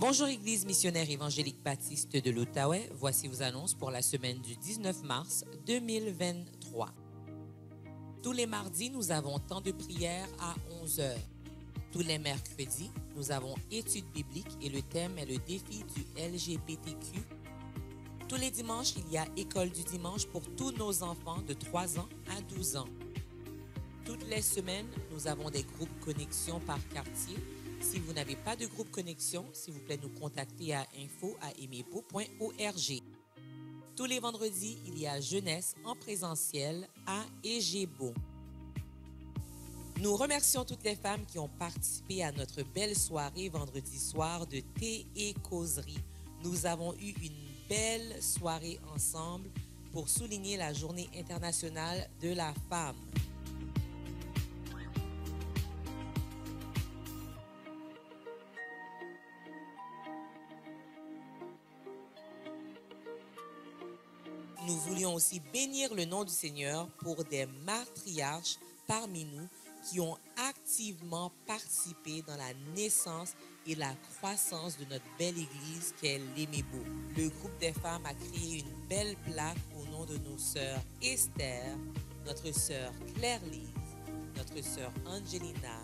Bonjour Église missionnaire évangélique baptiste de l'Outaouais, voici vos annonces pour la semaine du 19 mars 2023. Tous les mardis, nous avons temps de prière à 11 h. Tous les mercredis, nous avons études bibliques et le thème est le défi du LGBTQ. Tous les dimanches, il y a école du dimanche pour tous nos enfants de 3 ans à 12 ans. Toutes les semaines, nous avons des groupes connexion par quartier. Si vous n'avez pas de groupe connexion, s'il vous plaît, nous contacter à info@emepo.org. Tous les vendredis, il y a jeunesse en présentiel à Egebo. Nous remercions toutes les femmes qui ont participé à notre belle soirée vendredi soir de thé et causerie. Nous avons eu une belle soirée ensemble pour souligner la Journée internationale de la femme. Nous voulions aussi bénir le nom du Seigneur pour des matriarches parmi nous qui ont activement participé dans la naissance et la croissance de notre belle église qu'est l'Emebo. Le groupe des femmes a créé une belle plaque au nom de nos sœurs Esther, notre sœur Claire-Lise, notre sœur Angelina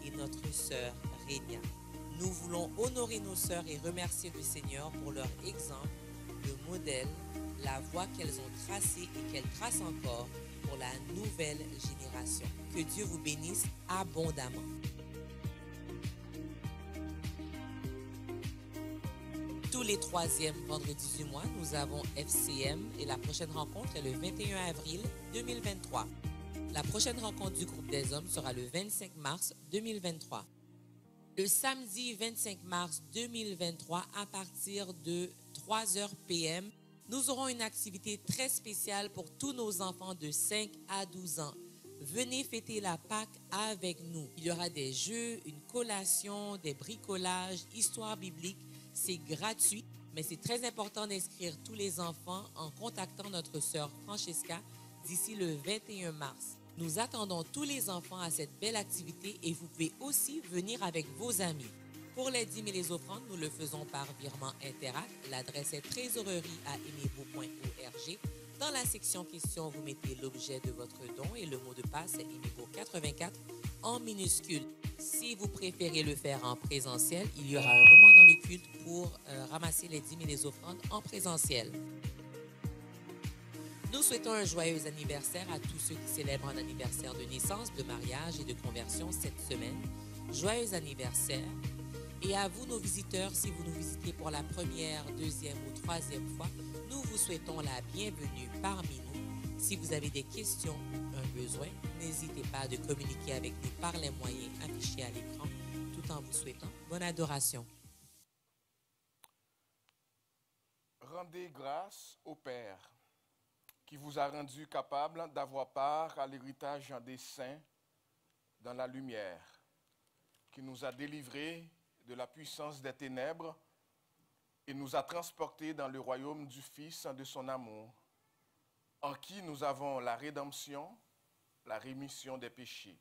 et notre sœur Régna. Nous voulons honorer nos sœurs et remercier le Seigneur pour leur exemple, le modèle, la voie qu'elles ont tracée et qu'elles tracent encore pour la nouvelle génération. Que Dieu vous bénisse abondamment. Tous les troisièmes vendredis du mois, nous avons FCM et la prochaine rencontre est le 21 avril 2023. La prochaine rencontre du groupe des hommes sera le 25 mars 2023. Le samedi 25 mars 2023, à partir de 3h p.m., nous aurons une activité très spéciale pour tous nos enfants de 5 à 12 ans. Venez fêter la Pâque avec nous. Il y aura des jeux, une collation, des bricolages, histoire biblique. C'est gratuit, mais c'est très important d'inscrire tous les enfants en contactant notre sœur Francesca d'ici le 21 mars. Nous attendons tous les enfants à cette belle activité et vous pouvez aussi venir avec vos amis. Pour les dîmes et les offrandes, nous le faisons par virement Interact. L'adresse est trésorerie@emebo.org. Dans la section questions, vous mettez l'objet de votre don et le mot de passe est Emebo84 en minuscule. Si vous préférez le faire en présentiel, il y aura un moment dans le culte pour ramasser les dîmes et les offrandes en présentiel. Nous souhaitons un joyeux anniversaire à tous ceux qui célèbrent un anniversaire de naissance, de mariage et de conversion cette semaine. Joyeux anniversaire! Et à vous, nos visiteurs, si vous nous visitez pour la première, deuxième ou troisième fois, nous vous souhaitons la bienvenue parmi nous. Si vous avez des questions ou un besoin, n'hésitez pas à communiquer avec nous par les moyens affichés à l'écran, tout en vous souhaitant bonne adoration. Rendez grâce au Père qui vous a rendu capable d'avoir part à l'héritage des saints dans la lumière, qui nous a délivrés de la puissance des ténèbres et nous a transportés dans le royaume du Fils de son amour, en qui nous avons la rédemption, la rémission des péchés.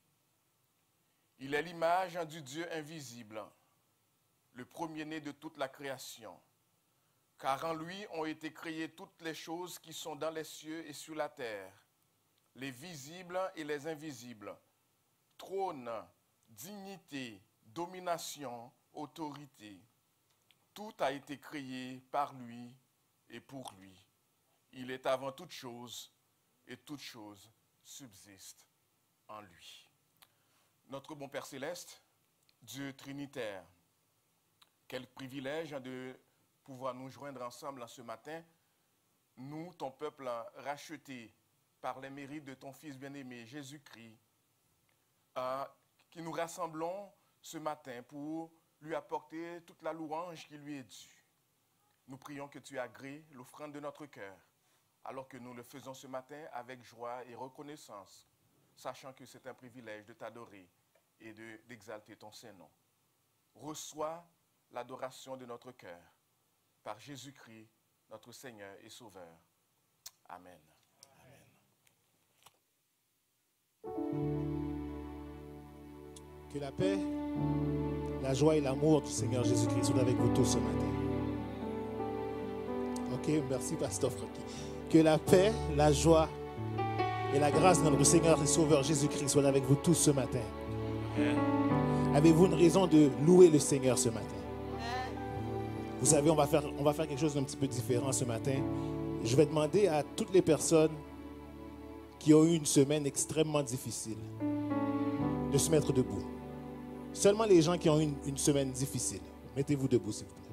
Il est l'image du Dieu invisible, le premier-né de toute la création, car en lui ont été créées toutes les choses qui sont dans les cieux et sur la terre, les visibles et les invisibles, trône, dignité, domination, autorité. Tout a été créé par lui et pour lui. Il est avant toute chose et toute chose subsiste en lui. Notre bon Père Céleste, Dieu Trinitaire, quel privilège de pouvoir nous joindre ensemble ce matin, nous, ton peuple racheté par les mérites de ton Fils bien-aimé, Jésus-Christ, qui nous rassemblons ce matin pour lui apporter toute la louange qui lui est due. Nous prions que tu agrées l'offrande de notre cœur, alors que nous le faisons ce matin avec joie et reconnaissance, sachant que c'est un privilège de t'adorer et d'exalter ton Saint-Nom. Reçois l'adoration de notre cœur, par Jésus-Christ, notre Seigneur et Sauveur. Amen. Que la paix, La joie et l'amour du Seigneur Jésus-Christ sont avec vous tous ce matin. Ok, merci Pasteur Francky. Que la paix, la joie et la grâce de notre Seigneur et Sauveur Jésus-Christ soient avec vous tous ce matin. Amen. Avez-vous une raison de louer le Seigneur ce matin? Vous savez, on va faire quelque chose d'un petit peu différent ce matin. Je vais demander à toutes les personnes qui ont eu une semaine extrêmement difficile de se mettre debout. Seulement les gens qui ont eu une semaine difficile. Mettez-vous debout, s'il vous plaît.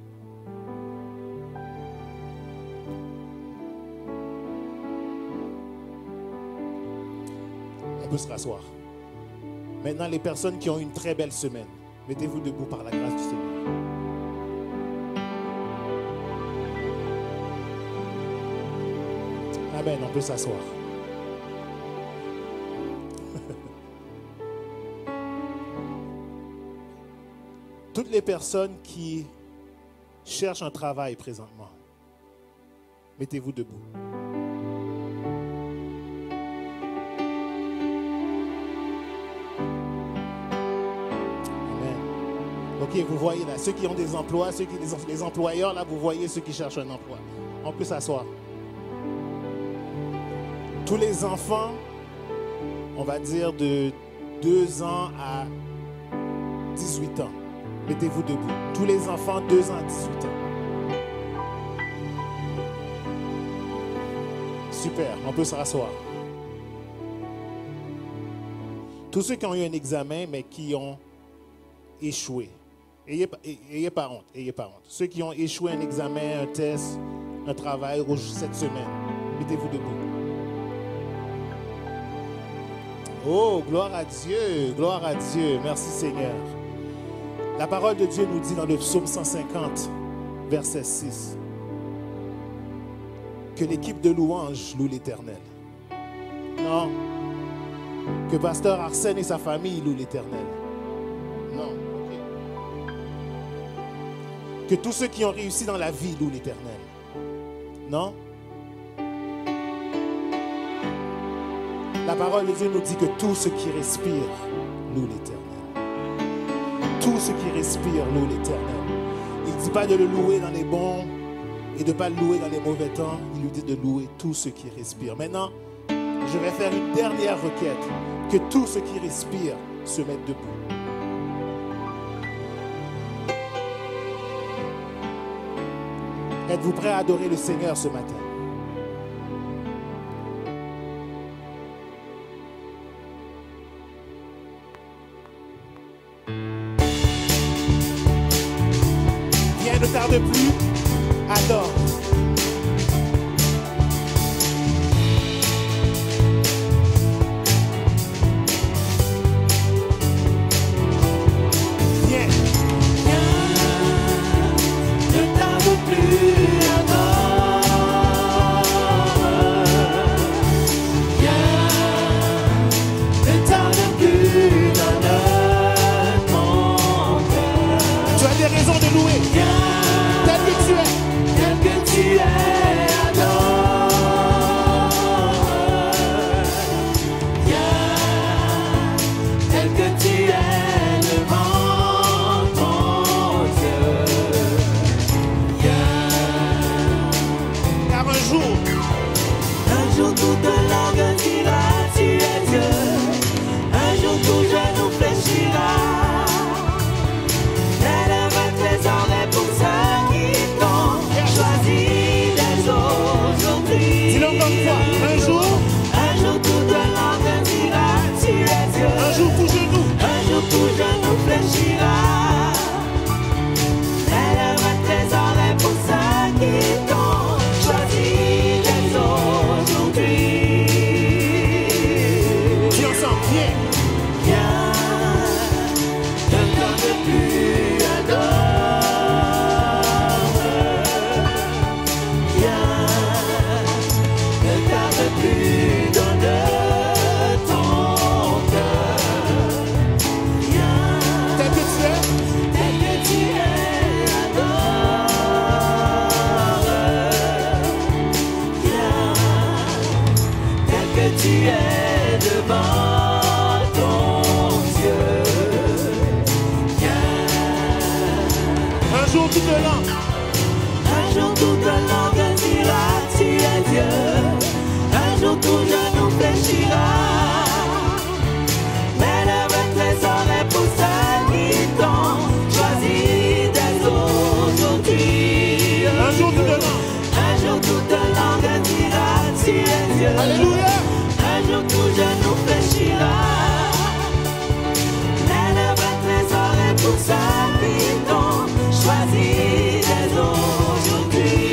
On peut se rasseoir. Maintenant, les personnes qui ont eu une très belle semaine, mettez-vous debout par la grâce du Seigneur. Amen, on peut s'asseoir. Toutes les personnes qui cherchent un travail présentement, mettez-vous debout. Amen. Ok, vous voyez là, ceux qui ont des emplois, les employeurs, là, vous voyez ceux qui cherchent un emploi. On peut s'asseoir. Tous les enfants, on va dire de 2 ans à 18 ans. Mettez-vous debout. Tous les enfants, 2 ans à 18 ans. Super, on peut se rasseoir. Tous ceux qui ont eu un examen, mais qui ont échoué. Ayez pas honte, ayez pas honte. Ceux qui ont échoué un examen, un test, un travail cette semaine, mettez-vous debout. Oh, gloire à Dieu, gloire à Dieu. Merci Seigneur. La parole de Dieu nous dit dans le psaume 150, verset 6, que l'équipe de louanges loue l'Éternel. Non. Que pasteur Arsène et sa famille louent l'Éternel. Non. Okay. Que tous ceux qui ont réussi dans la vie louent l'Éternel. Non. La parole de Dieu nous dit que tout ce qui respire loue l'Éternel. Tout ce qui respire loue l'Éternel. Il ne dit pas de le louer dans les bons et de ne pas le louer dans les mauvais temps. Il lui dit de louer tout ce qui respire. Maintenant, je vais faire une dernière requête. Que tout ce qui respire se mette debout. Êtes-vous prêts à adorer le Seigneur ce matin? Ne tarde plus, adore. Viens. Ne tarde plus, adore. Viens. Ne tarde plus, donne ton cœur. Tu as des raisons de louer. Viens. Tel que tu es, adore. Viens, tel que tu es devant ton Dieu. Viens. Car un jour toute langue dira tu es Dieu. Un jour tout genou fléchira. Élève tes oreilles pour ça. Un jour toute langue dira tu es Dieu. Un jour tout genou fléchira. Élève tes oreilles pour ceux qui t'ont choisi dès aujourd'hui. Dis ensemble, viens. Viens, ne tarde plus, adore. Viens. Plus donne ton cœur. Viens. Tel que tu es, adore. Viens. Tel que tu es devant ton Dieu. Viens. fléchira. Mais le vrai trésor est pour ceux qui t'ont choisi dès aujourd'hui. Un jour toute langue. Un jour toute langue dira tu es Dieu. Alléluia. Un jour tout genou fléchira. Mais le vrai trésor est pour ceux qui t'ont choisi dès aujourd'hui.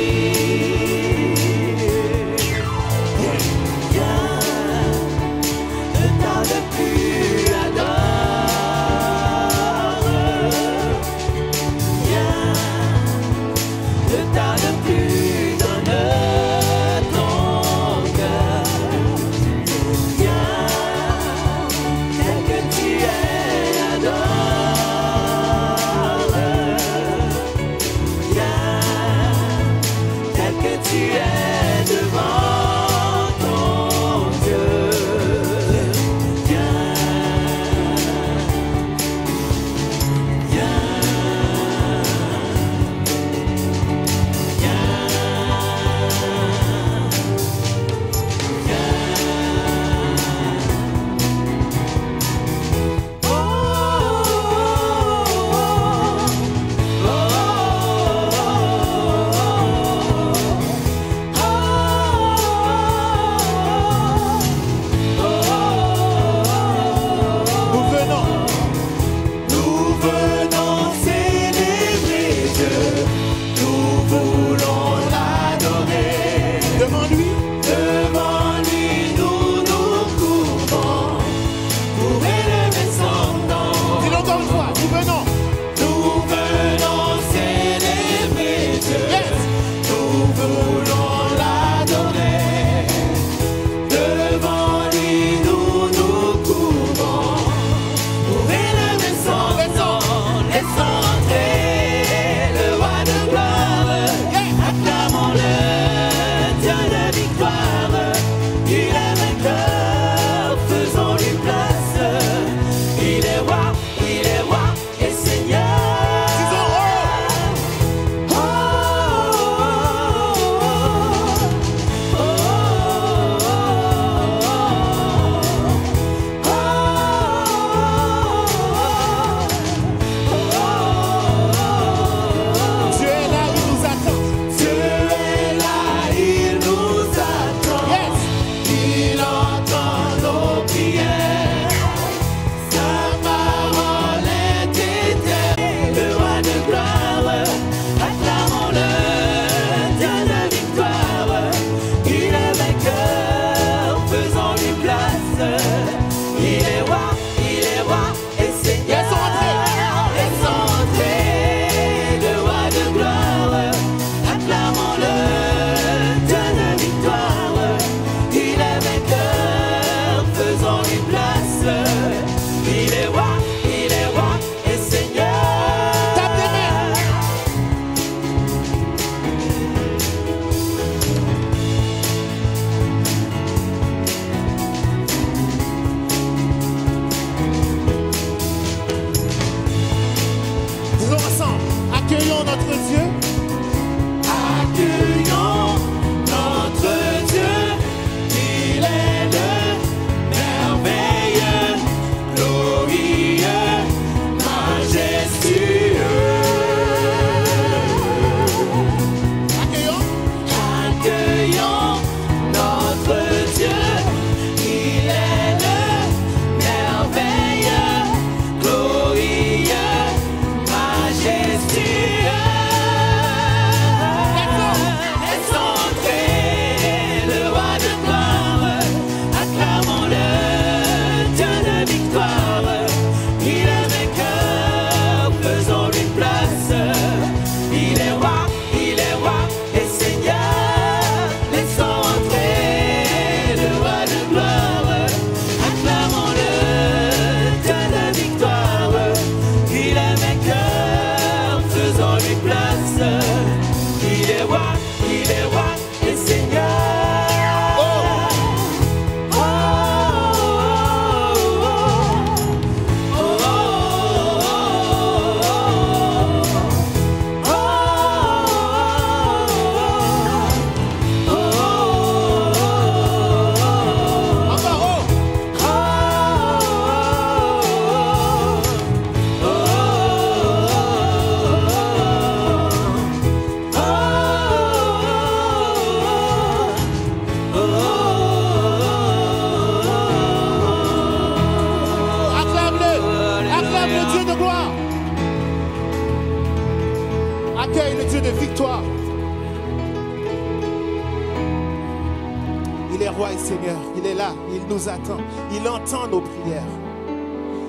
est roi et Seigneur. Il est là, il nous attend. Il entend nos prières.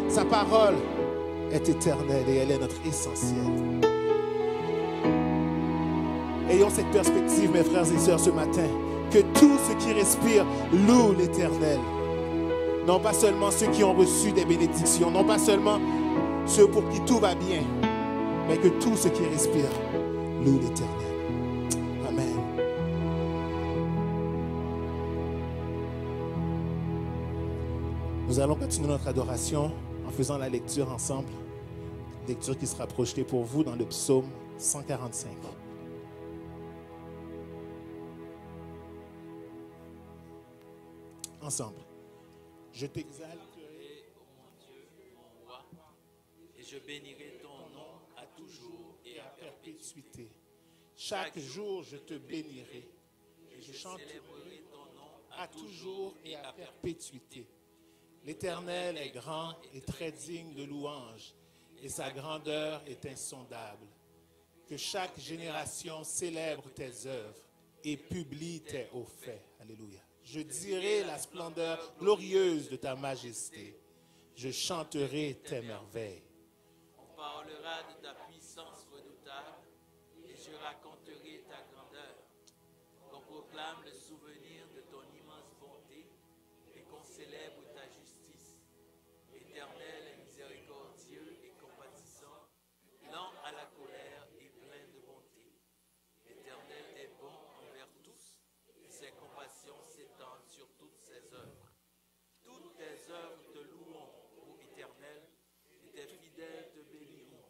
Sa parole est éternelle et elle est notre essentiel. Ayons cette perspective, mes frères et sœurs, ce matin, que tout ce qui respire loue l'Éternel. Non pas seulement ceux qui ont reçu des bénédictions, non pas seulement ceux pour qui tout va bien, mais que tout ce qui respire loue l'Éternel. Amen. Nous allons continuer notre adoration en faisant la lecture ensemble. Lecture qui sera projetée pour vous dans le psaume 145. Ensemble. Je t'exalterai, ô mon Dieu, mon roi, et je bénirai ton nom à toujours et à perpétuité. Chaque jour, je te bénirai et je chanterai célébrerai ton nom à toujours et à perpétuité. L'Éternel est grand et très digne de louange, et sa grandeur est insondable. Que chaque génération célèbre tes œuvres et publie tes hauts faits. Alléluia. Je dirai la splendeur glorieuse de ta majesté. Je chanterai tes merveilles. On parlera de ta puissance redoutable et je raconterai ta grandeur. Qu'on proclame le souvenir de ton immense bonté et qu'on célèbre ta justice. Éternel et miséricordieux et compatissant, lent à la colère et plein de bonté. L'Éternel est bon envers tous et ses compassions s'étendent sur toutes ses œuvres. Toutes tes œuvres te loueront, ô Éternel, et tes fidèles te béniront.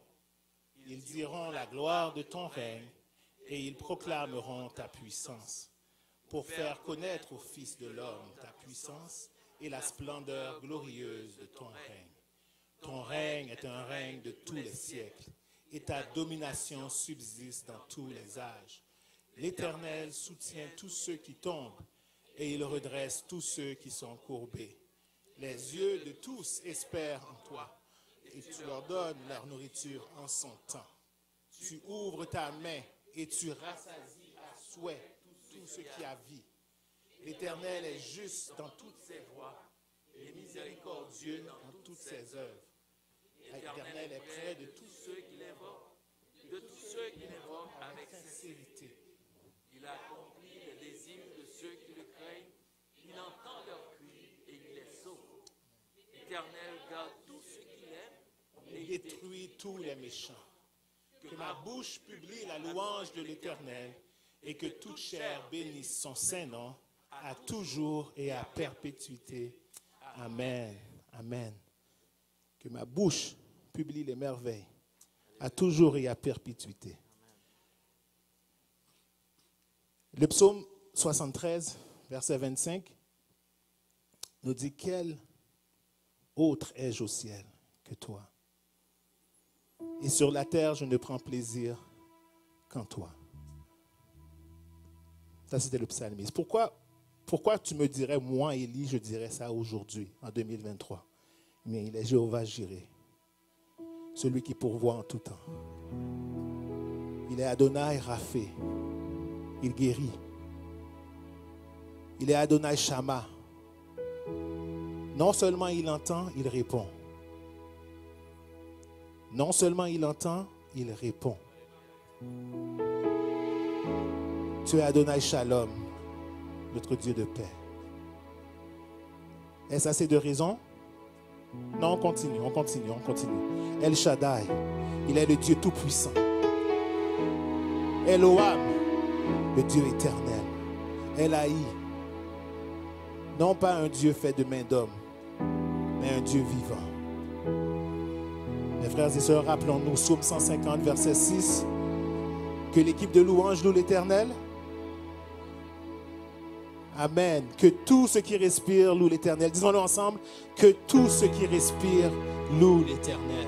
Ils diront la gloire de ton règne et ils proclameront ta puissance pour faire connaître aux fils de l'homme ta puissance et la splendeur glorieuse de ton règne. Ton règne est un règne de tous les siècles et ta domination subsiste dans tous les âges. L'Éternel soutient tous ceux qui tombent et il redresse tous ceux qui sont courbés. Les yeux de tous espèrent en toi et tu leur donnes leur nourriture en son temps. Tu ouvres ta main et tu rassasies à souhait tout ce qui a vie. L'Éternel est juste dans toutes ses voies et miséricordieux dans toutes ses œuvres. L'Éternel est près de tous ceux qui l'invoquent avec sincérité. Il accomplit les désirs de ceux qui le craignent. Il entend leurs cris et il les sauve. L'Éternel garde tous ceux qui l'aiment Et détruit tous les méchants. Que ma bouche publie la louange de l'Éternel et que toute chair bénisse son saint nom à toujours et à perpétuité. Amen. Amen. Que ma bouche publie les merveilles à toujours et à perpétuité. Le psaume 73, verset 25, nous dit: quel autre ai-je au ciel que toi? Et sur la terre, je ne prends plaisir qu'en toi. Ça, c'était le psalmiste. Pourquoi tu me dirais, moi, Élie, je dirais ça aujourd'hui, en 2023? Mais il est Jéhovah Jireh, celui qui pourvoit en tout temps. Il est Adonai Raphé, il guérit. Il est Adonai Shammah. Non seulement il entend, il répond. Non seulement il entend, il répond. Tu es Adonai Shalom, notre Dieu de paix. Est-ce assez de raison? Non, on continue. El Shaddai, il est le Dieu tout-puissant. Eloham, le Dieu éternel. Elaï, non pas un Dieu fait de main d'homme, mais un Dieu vivant. Mes frères et sœurs, rappelons-nous, psaume 150, verset 6, que l'équipe de louange loue l'Éternel. Amen. Que tout ce qui respire loue l'Éternel. Disons-le ensemble, que tout ce qui respire loue l'Éternel.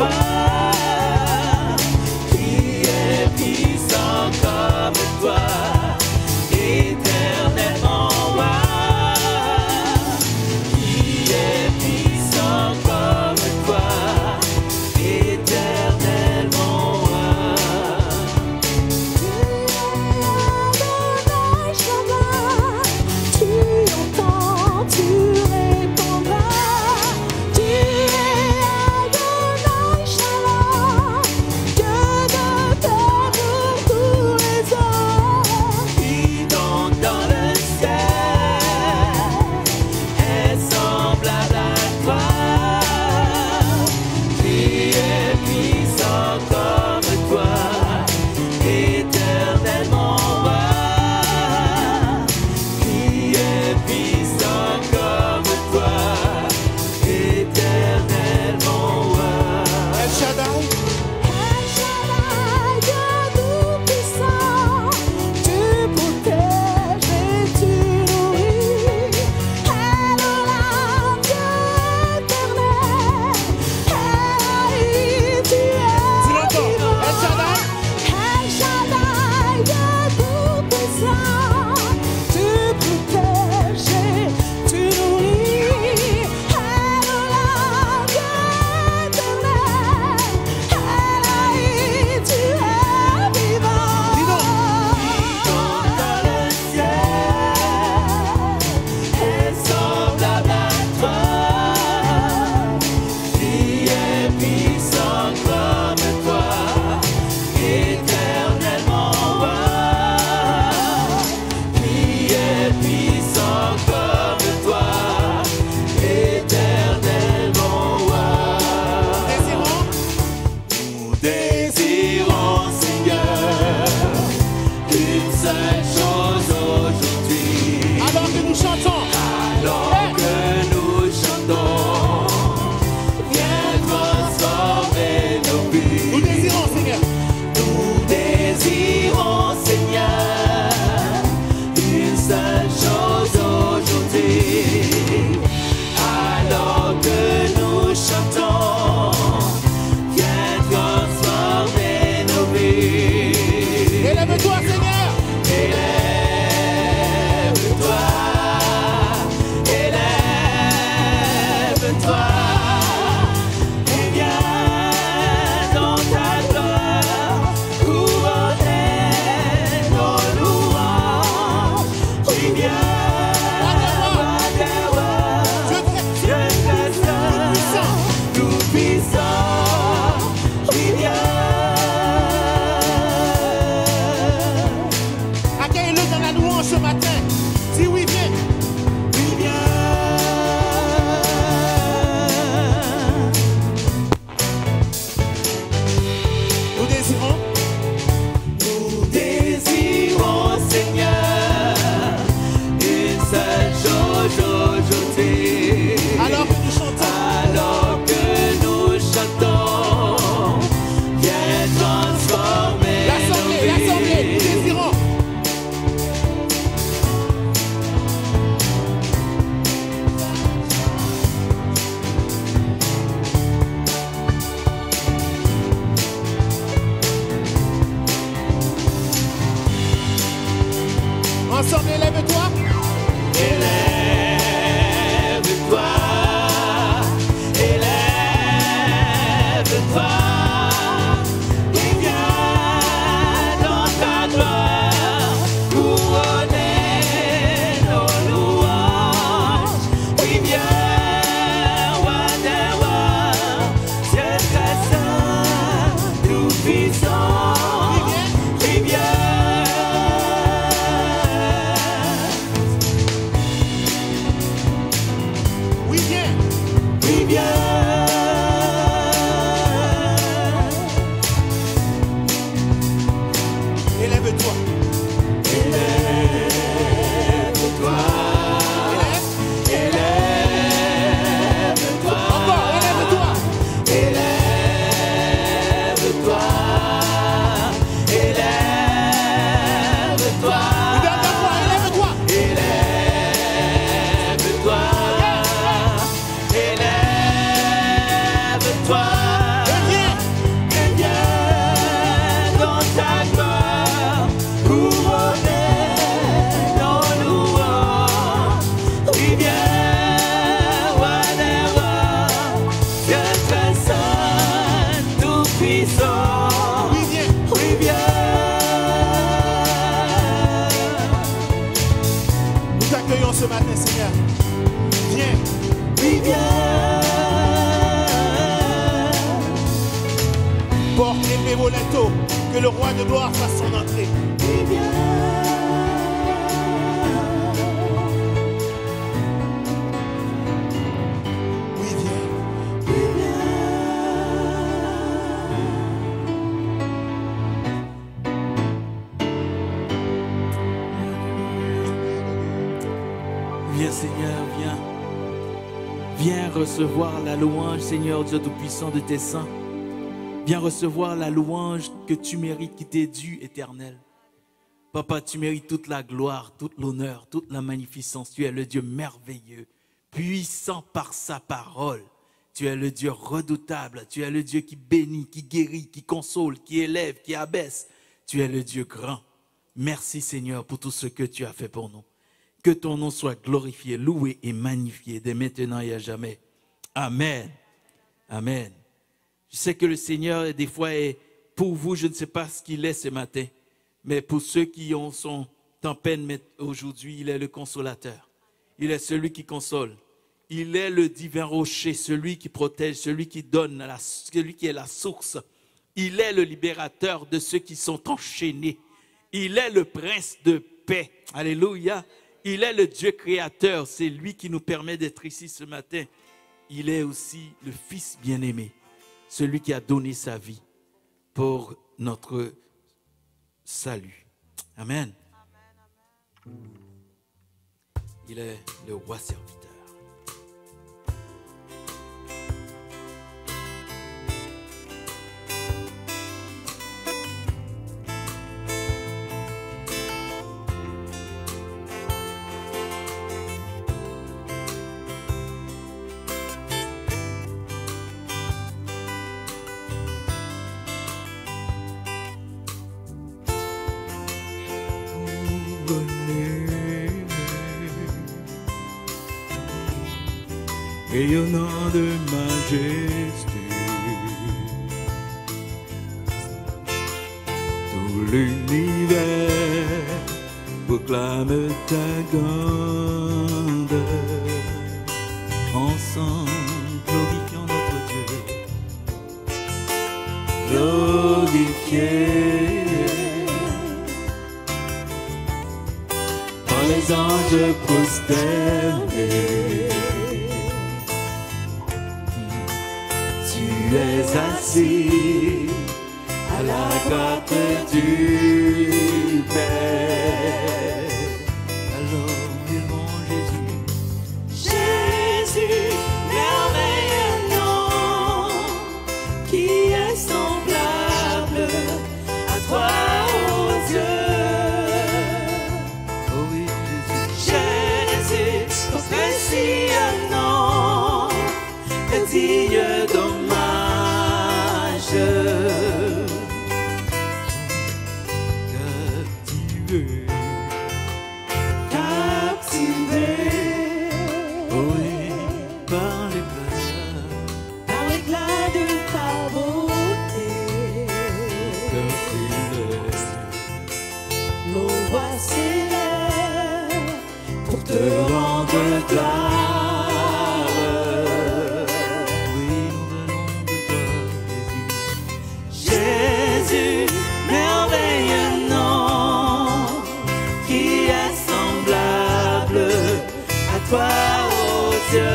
toi, qui est puissant comme toi, éternellement roi, qui est puissant comme toi, éternellement roi. Tu entends, tu répondras. Tu es Adonai Shalom, Dieu de paix pour tous les hommes. Qui donc dans le ciel est semblable à toi, qui est puissant comme toi, éternellement roi, qui est puissant comme toi, éternellement roi. El Shaddai, El Shaddai, Dieu tout-puissant, tu protèges et tu nourris. Elohim, Dieu éternel, Elohim, tu es l'entends, vivant. El Shaddai. El Shaddai, Dieu tout-puissant, tu protèges et tu nourris. Elohim, Dieu éternel, Elohim, tu es vivant. Dis donc. Dans le ciel est semblable à toi, qui est puissant comme toi, éternellement roi, qui est puissant comme toi, éternellement roi. Nous désirons, Seigneur, une seule chose aujourd'hui. Alors que nous chantons, Alors que nous chantons, viens transformer nos vies. nous désirons, Seigneur. Nous désirons, Seigneur, une seule chose aujourd'hui. Alors que nous chantons, viens transformer nos vies. Élève-toi, Seigneur. Élève-toi, élève-toi, et viens dans ta gloire, couronner nos louanges. Oui, viens, roi des rois, Dieu très saint, tout-puissant. Oui, viens. Accueille-le dans la louange ce matin. Dis oui, viens. Oui, viens. Nous désirons, Nous désirons, Seigneur, une seule chose aujourd'hui. alors que nous chantons, Alors que nous chantons, viens transformer l'assemblée, nos nous vies. désirons. Ensemble, élève-toi. Élève-toi, élève-toi, et viens dans ta gloire, couronner nos louanges. Oui, viens, roi des rois, Dieu très saint, tout-puissant. Oui, viens. Oui, viens. Oui, viens. Élève-toi. Élève-toi, Élève. élève-toi, Encore, élève-toi. élève-toi, ce matin, Seigneur. Viens. Oui, viens. Porte épée voletto, que le roi de gloire fasse son entrée. Oui, viens. Oui, viens. Oui, viens. Viens Seigneur, viens. Viens recevoir la louange, Seigneur Dieu Tout-Puissant, de tes saints. Viens recevoir la louange que tu mérites, qui t'est due, éternel. Papa, tu mérites toute la gloire, toute l'honneur, toute la magnificence. Tu es le Dieu merveilleux, puissant par sa parole. Tu es le Dieu redoutable. Tu es le Dieu qui bénit, qui guérit, qui console, qui élève, qui abaisse. Tu es le Dieu grand. Merci Seigneur pour tout ce que tu as fait pour nous. Que ton nom soit glorifié, loué et magnifié dès maintenant et à jamais. Amen. Amen. Je sais que le Seigneur, des fois, est pour vous, je ne sais pas ce qu'il est ce matin, mais pour ceux qui sont en peine aujourd'hui, il est le consolateur. Il est celui qui console. Il est le divin rocher, celui qui protège, celui qui donne, celui qui est la source. Il est le libérateur de ceux qui sont enchaînés. Il est le prince de paix. Alléluia. Il est le Dieu créateur. C'est lui qui nous permet d'être ici ce matin. Il est aussi le Fils bien-aimé. Celui qui a donné sa vie pour notre salut. Amen. Il est le roi serviteur. Rayonnant de majesté, tout l'univers proclame ta grandeur. Ensemble, glorifions notre Dieu, glorifié par les anges prosternés. Tu es assis à la droite du Père. Alors, élevons Jésus. Jésus, merveilleux nom, qui est semblable à toi, ô Dieu. Oh oui, Jésus, ton précieux nom, est digne d'hommage. captivé, Captivé, oh oui, par l'éclat, par l'éclat de ta beauté, cœur céleste, nos voix s'élèvent pour te rendre gloire. oui, nous venons de toi, Jésus. Jésus, merveilleux nom, qui est semblable à toi, ô Dieu.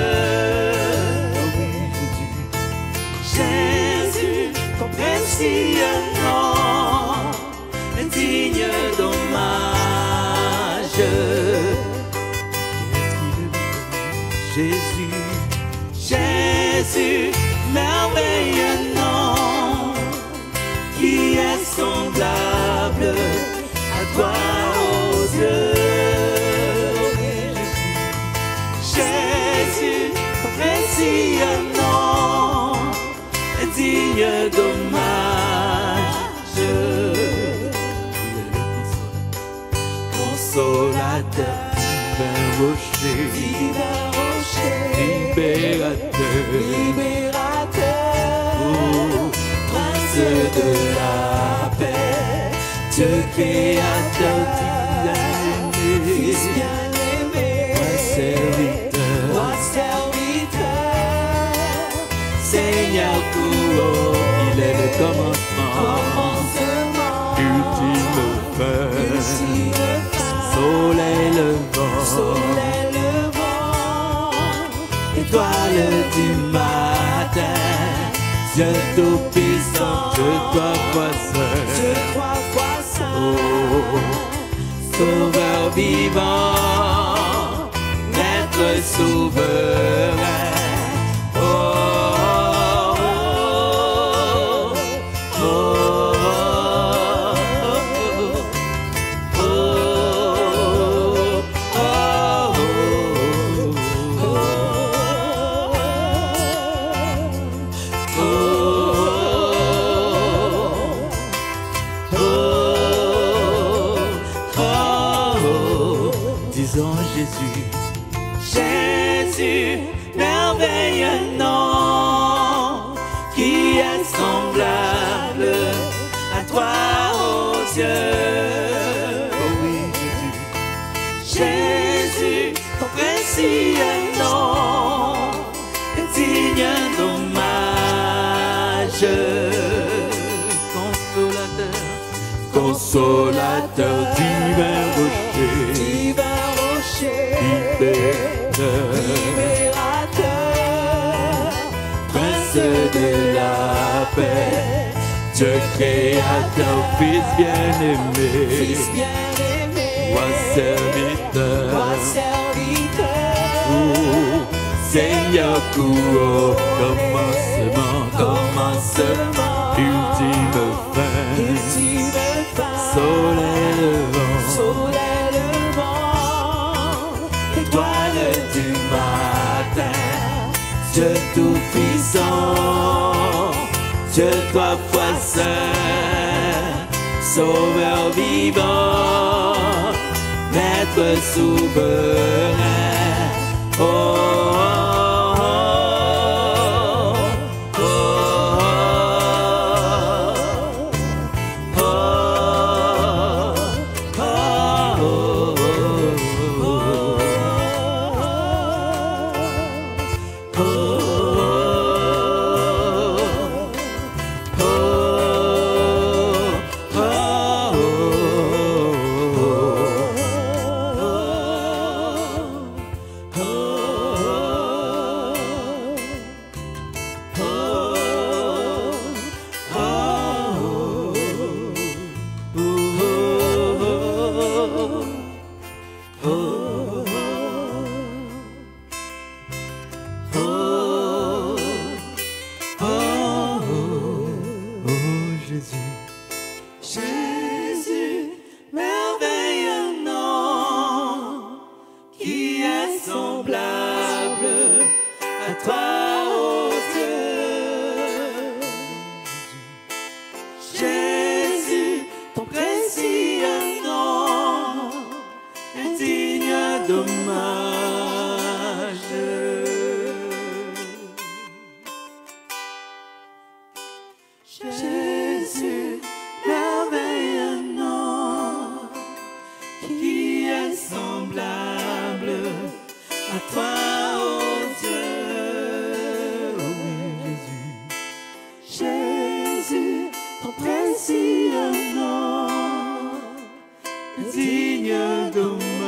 Jésus, ton précieux nom, est digne d'hommage. Jésus, Jésus, merveilleux nom, qui est semblable à toi, ô Dieu. Jésus, ton précieux nom, est digne d'hommage. Consolateur, divin rocher, divin rocher, libérateur, libérateur, oh, prince de la paix, Dieu créateur, Fils bien-aimé, prince Seigneur tout il est le commencement, ultime fin, soleil levant, étoile du matin, Dieu tout-puissant, je dois croire, oh, Sauveur vivant, Maître souverain, oh, oh, oh, oh, disons Jésus, Jésus, merveilleux nom, qui est semblable à toi, oh Dieu. Oh oui, Jésus, Jésus, ton précieux nom, est digne d'hommage. Consolateur, consolateur, divin rocher, libérateur, prince de la paix, Dieu créateur, fils bien-aimé, roi serviteur, oh, Seigneur court, commencement, ultime fin, soleil levant, étoile du matin, Dieu tout-puissant, Dieu toi foi saint, Sauveur vivant, Maître souverain, oh, Jésus, merveilleux nom, qui est semblable à toi, oh Dieu. Oui, Jésus, ton précieux nom, est digne d'hommage.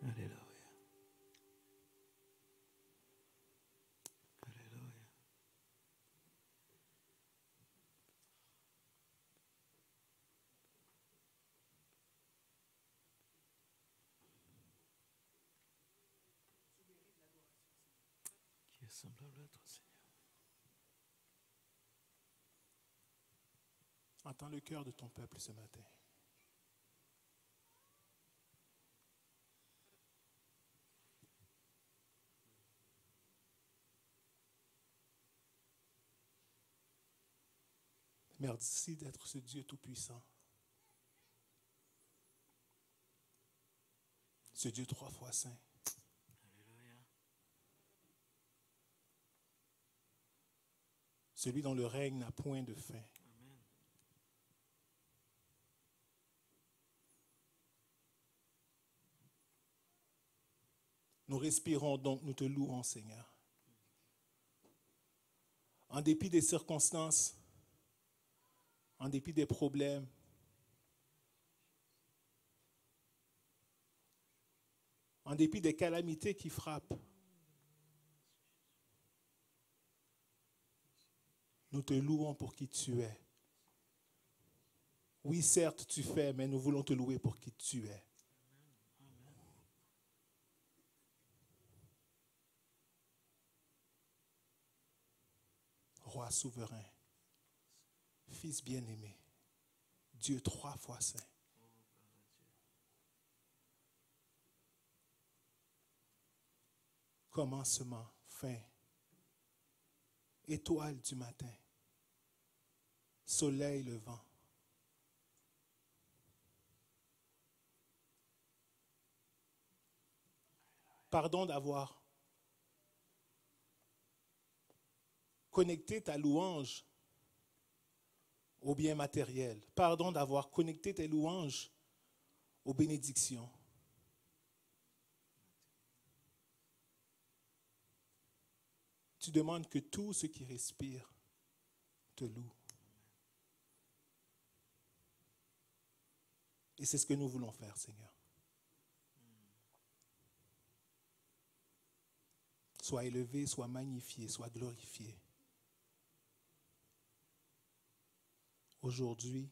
Alléluia. Qui est semblable à toi, Seigneur. Entends le cœur de ton peuple ce matin. Merci d'être ce Dieu tout-puissant. Ce Dieu trois fois saint. Celui dont le règne n'a point de fin. Nous respirons donc, nous te louons, Seigneur. En dépit des circonstances, en dépit des problèmes, en dépit des calamités qui frappent, nous te louons pour qui tu es. Oui, certes, tu fais, mais nous voulons te louer pour qui tu es. Roi souverain, Fils bien-aimé, Dieu 3 fois saint. Commencement, fin, étoile du matin, soleil levant. Pardon d'avoir connecté ta louange au bien matériel. Pardon d'avoir connecté tes louanges aux bénédictions. Tu demandes que tout ce qui respire te loue. Et c'est ce que nous voulons faire, Seigneur. Sois élevé, sois magnifié, sois glorifié. Aujourd'hui,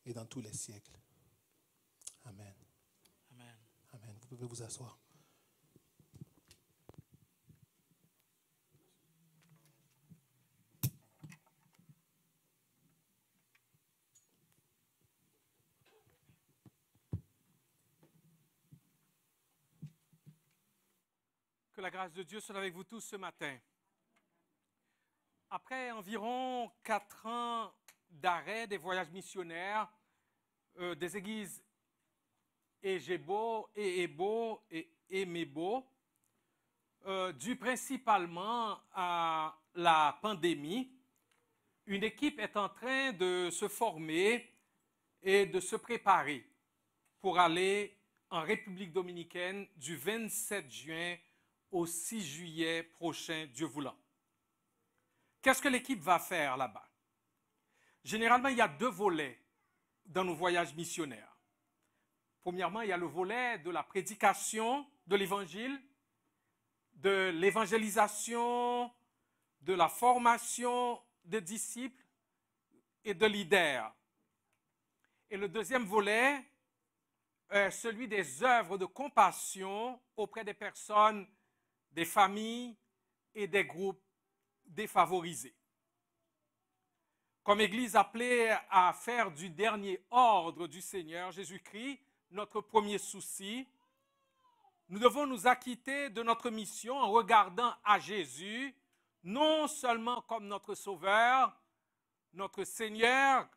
et dans tous les siècles. Amen. Amen. Amen. Vous pouvez vous asseoir. Que la grâce de Dieu soit avec vous tous ce matin. Après environ 4 ans d'arrêt des voyages missionnaires, des églises Egebo, Ehebo et Emebo, dû principalement à la pandémie, une équipe est en train de se former et de se préparer pour aller en République dominicaine du 27 juin au 6 juillet prochain, Dieu voulant. Qu'est-ce que l'équipe va faire là-bas? Généralement, il y a 2 volets dans nos voyages missionnaires. Premièrement, il y a le volet de la prédication de l'Évangile, de l'évangélisation, de la formation des disciples et de leaders. Et le deuxième volet est celui des œuvres de compassion auprès des personnes, des familles et des groupes défavorisés. Comme Église appelée à faire du dernier ordre du Seigneur Jésus-Christ notre premier souci, nous devons nous acquitter de notre mission en regardant à Jésus, non seulement comme notre Sauveur, notre Seigneur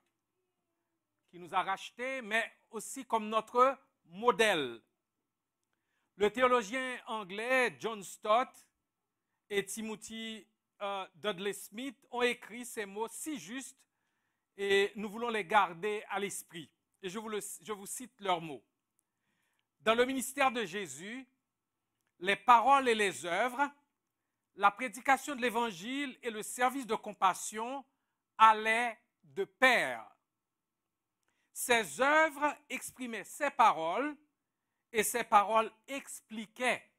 qui nous a rachetés, mais aussi comme notre modèle. Le théologien anglais John Stott et Timothy Dudley Smith ont écrit ces mots si justes et nous voulons les garder à l'esprit. Et je vous cite leurs mots. Dans le ministère de Jésus, les paroles et les œuvres, la prédication de l'Évangile et le service de compassion allaient de pair. Ces œuvres exprimaient ses paroles et ces paroles expliquaient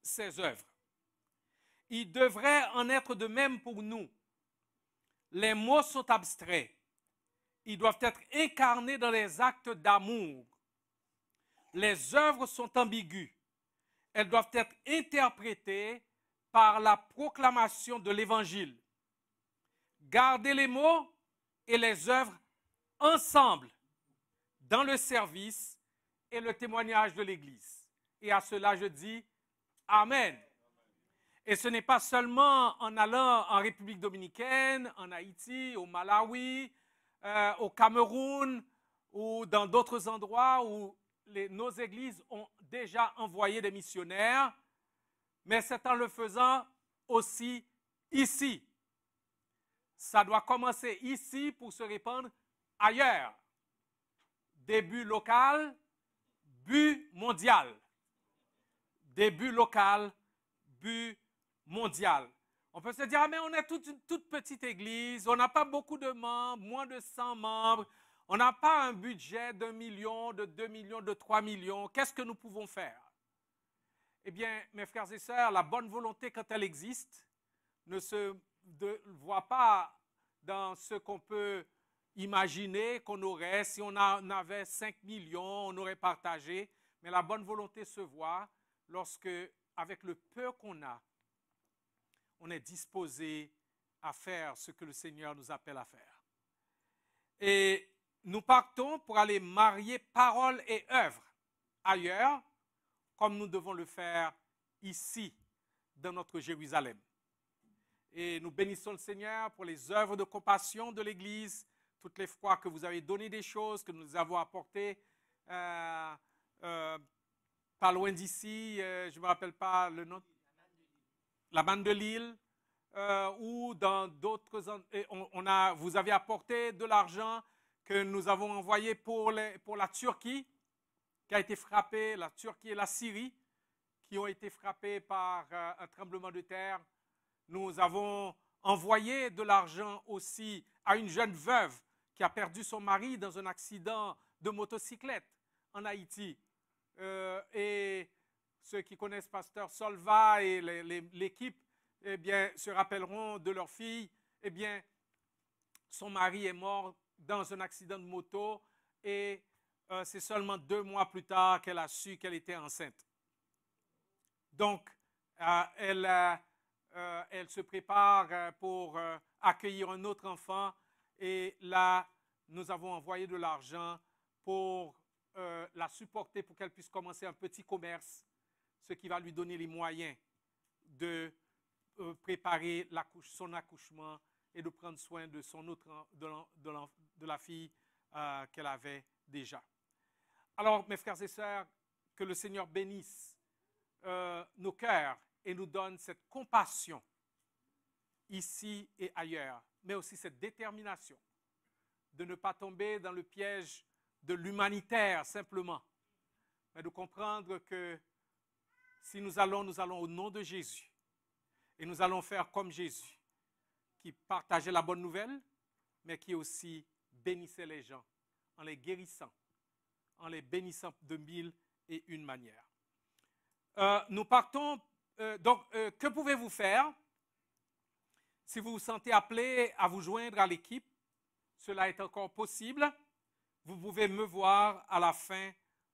ses œuvres. Il devrait en être de même pour nous. Les mots sont abstraits. Ils doivent être incarnés dans les actes d'amour. Les œuvres sont ambiguës. Elles doivent être interprétées par la proclamation de l'Évangile. Gardez les mots et les œuvres ensemble dans le service et le témoignage de l'Église. Et à cela, je dis Amen. Et ce n'est pas seulement en allant en République dominicaine, en Haïti, au Malawi, au Cameroun ou dans d'autres endroits où nos églises ont déjà envoyé des missionnaires, mais c'est en le faisant aussi ici. Ça doit commencer ici pour se répandre ailleurs. Début local, but mondial. Début local, but mondial. On peut se dire, ah, mais on est une toute petite église, on n'a pas beaucoup de membres, moins de 100 membres, on n'a pas un budget d'1 million, de 2 millions, de 3 millions. Qu'est-ce que nous pouvons faire? Eh bien, mes frères et sœurs, la bonne volonté, quand elle existe, ne se voit pas dans ce qu'on peut imaginer qu'on aurait. Si on avait 5 millions, on aurait partagé. Mais la bonne volonté se voit lorsque, avec le peu qu'on a, on est disposé à faire ce que le Seigneur nous appelle à faire. Et nous partons pour aller marier parole et œuvre ailleurs, comme nous devons le faire ici, dans notre Jérusalem. Et nous bénissons le Seigneur pour les œuvres de compassion de l'Église, toutes les fois que vous avez donné des choses, que nous avons apportées, pas loin d'ici, je ne me rappelle pas le nom, la manne de Lille, ou dans d'autres, vous avez apporté de l'argent que nous avons envoyé pour la Turquie, qui a été frappée, la Turquie et la Syrie, qui ont été frappées par un tremblement de terre. Nous avons envoyé de l'argent aussi à une jeune veuve qui a perdu son mari dans un accident de motocyclette en Haïti. Et ceux qui connaissent Pasteur Solva et l'équipe, eh bien, se rappelleront de leur fille. Eh bien, son mari est mort dans un accident de moto et c'est seulement 2 mois plus tard qu'elle a su qu'elle était enceinte. Donc, elle se prépare pour accueillir un autre enfant et là, nous avons envoyé de l'argent pour la supporter pour qu'elle puisse commencer un petit commerce, ce qui va lui donner les moyens de préparer son accouchement et de prendre soin de son autre, de la fille qu'elle avait déjà. Alors, mes frères et sœurs, que le Seigneur bénisse nos cœurs et nous donne cette compassion ici et ailleurs, mais aussi cette détermination de ne pas tomber dans le piège de l'humanitaire simplement, mais de comprendre que si nous allons au nom de Jésus et nous allons faire comme Jésus, qui partageait la bonne nouvelle, mais qui aussi bénissait les gens en les guérissant, en les bénissant de 1001 manières. Nous partons, que pouvez-vous faire si vous vous sentez appelé à vous joindre à l'équipe? Cela est encore possible. Vous pouvez me voir à la fin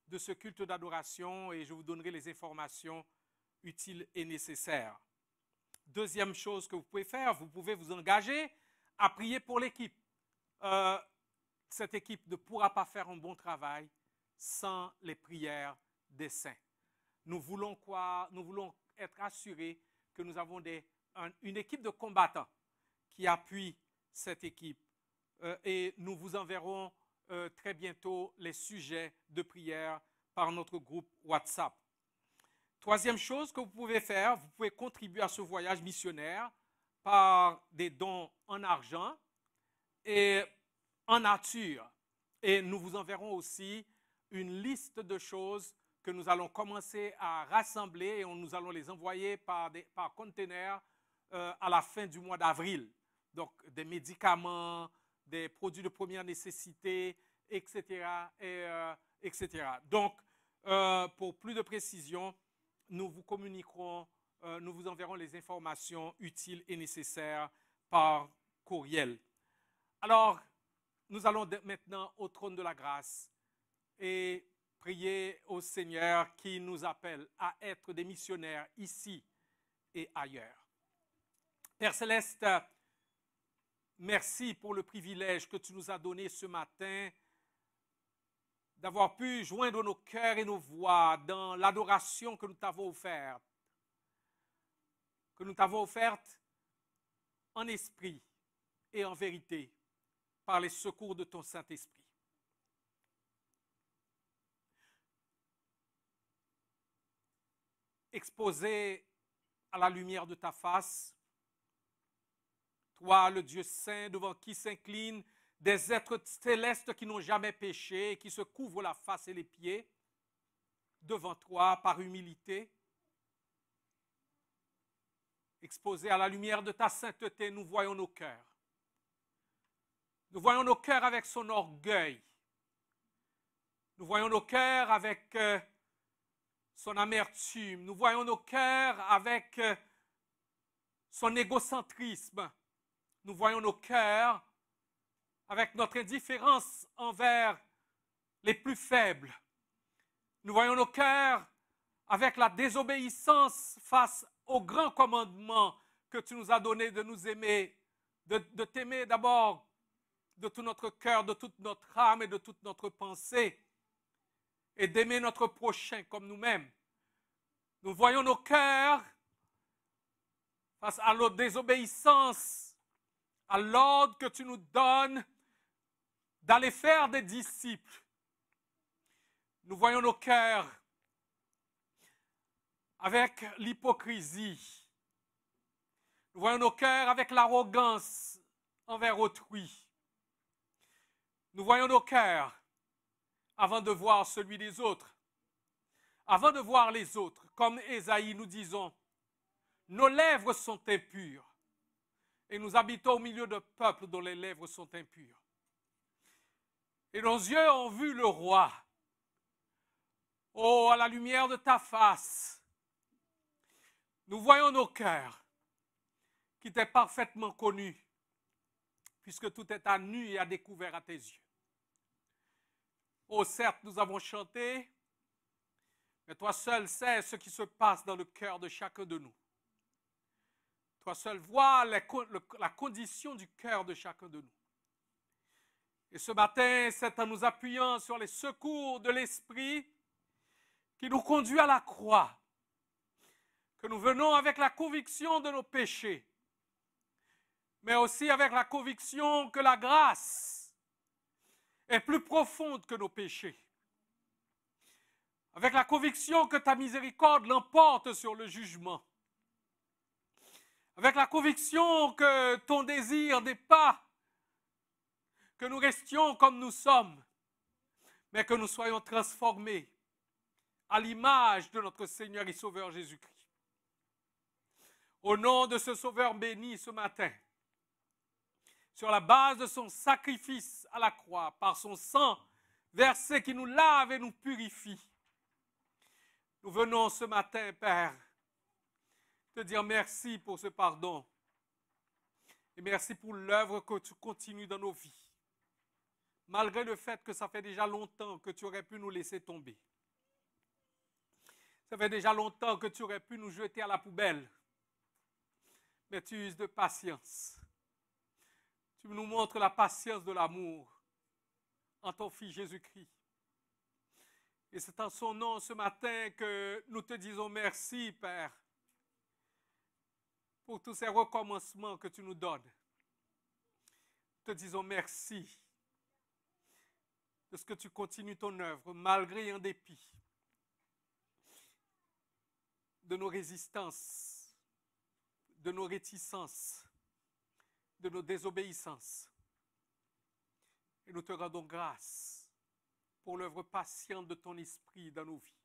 de ce culte d'adoration et je vous donnerai les informations utiles et nécessaires. Deuxième chose que vous pouvez faire, vous pouvez vous engager à prier pour l'équipe. Cette équipe ne pourra pas faire un bon travail sans les prières des saints. Nous voulons être assurés que nous avons une équipe de combattants qui appuie cette équipe. Et nous vous enverrons très bientôt les sujets de prière par notre groupe WhatsApp. Troisième chose que vous pouvez faire, vous pouvez contribuer à ce voyage missionnaire par des dons en argent et en nature. Et nous vous enverrons aussi une liste de choses que nous allons commencer à rassembler et nous allons les envoyer par conteneurs à la fin du mois d'avril. Donc, des médicaments, des produits de première nécessité, etc. etc. Donc, pour plus de précision, nous vous communiquerons, nous vous enverrons les informations utiles et nécessaires par courriel. Alors, nous allons maintenant au trône de la grâce et prier au Seigneur qui nous appelle à être des missionnaires ici et ailleurs. Père Céleste, merci pour le privilège que tu nous as donné ce matin d'avoir pu joindre nos cœurs et nos voix dans l'adoration que nous t'avons offerte, en esprit et en vérité par les secours de ton Saint-Esprit. Exposé à la lumière de ta face, toi, le Dieu saint, devant qui s'inclinent des êtres célestes qui n'ont jamais péché, qui se couvrent la face et les pieds devant toi par humilité. Exposés à la lumière de ta sainteté, nous voyons nos cœurs. Nous voyons nos cœurs avec son orgueil. Nous voyons nos cœurs avec son amertume. Nous voyons nos cœurs avec son égocentrisme. Nous voyons nos cœurs avec notre indifférence envers les plus faibles. Nous voyons nos cœurs avec la désobéissance face au grand commandement que tu nous as donné de nous aimer, de t'aimer d'abord de tout notre cœur, de toute notre âme et de toute notre pensée, et d'aimer notre prochain comme nous-mêmes. Nous voyons nos cœurs face à la désobéissance, à l'ordre que tu nous donnes d'aller faire des disciples. Nous voyons nos cœurs avec l'hypocrisie. Nous voyons nos cœurs avec l'arrogance envers autrui. Nous voyons nos cœurs avant de voir celui des autres. Avant de voir les autres, comme Ésaïe, nous disons, nos lèvres sont impures et nous habitons au milieu de peuples dont les lèvres sont impures. Et nos yeux ont vu le roi. Oh, à la lumière de ta face, nous voyons nos cœurs qui t'est parfaitement connus, puisque tout est à nu et à découvert à tes yeux. Oh, certes, nous avons chanté, mais toi seul sais ce qui se passe dans le cœur de chacun de nous. Toi seul vois la condition du cœur de chacun de nous. Et ce matin, c'est en nous appuyant sur les secours de l'Esprit qui nous conduit à la croix, que nous venons avec la conviction de nos péchés, mais aussi avec la conviction que la grâce est plus profonde que nos péchés, avec la conviction que ta miséricorde l'emporte sur le jugement, avec la conviction que ton désir n'est pas que nous restions comme nous sommes, mais que nous soyons transformés à l'image de notre Seigneur et Sauveur Jésus-Christ. Au nom de ce Sauveur béni ce matin, sur la base de son sacrifice à la croix, par son sang versé qui nous lave et nous purifie, nous venons ce matin, Père, te dire merci pour ce pardon et merci pour l'œuvre que tu continues dans nos vies, malgré le fait que ça fait déjà longtemps que tu aurais pu nous laisser tomber. Ça fait déjà longtemps que tu aurais pu nous jeter à la poubelle, mais tu uses de patience. Tu nous montres la patience de l'amour en ton Fils Jésus-Christ. Et c'est en son nom ce matin que nous te disons merci, Père, pour tous ces recommencements que tu nous donnes. Nous te disons merci de ce que tu continues ton œuvre, malgré et en dépit de nos résistances, de nos réticences, de nos désobéissances. Et nous te rendons grâce pour l'œuvre patiente de ton esprit dans nos vies.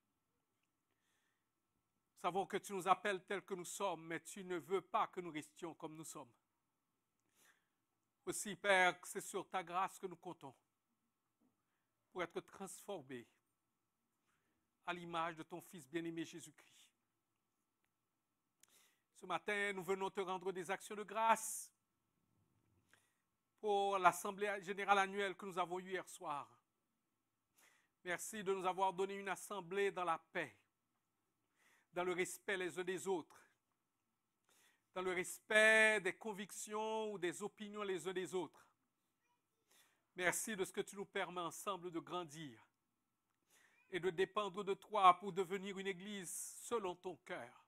Nous savons que tu nous appelles tels que nous sommes, mais tu ne veux pas que nous restions comme nous sommes. Aussi, Père, c'est sur ta grâce que nous comptons pour être transformés à l'image de ton Fils bien-aimé Jésus-Christ. Ce matin, nous venons te rendre des actions de grâce pour l'Assemblée générale annuelle que nous avons eue hier soir. Merci de nous avoir donné une assemblée dans la paix, dans le respect les uns des autres, dans le respect des convictions ou des opinions les uns des autres. Merci de ce que tu nous permets ensemble de grandir et de dépendre de toi pour devenir une église selon ton cœur.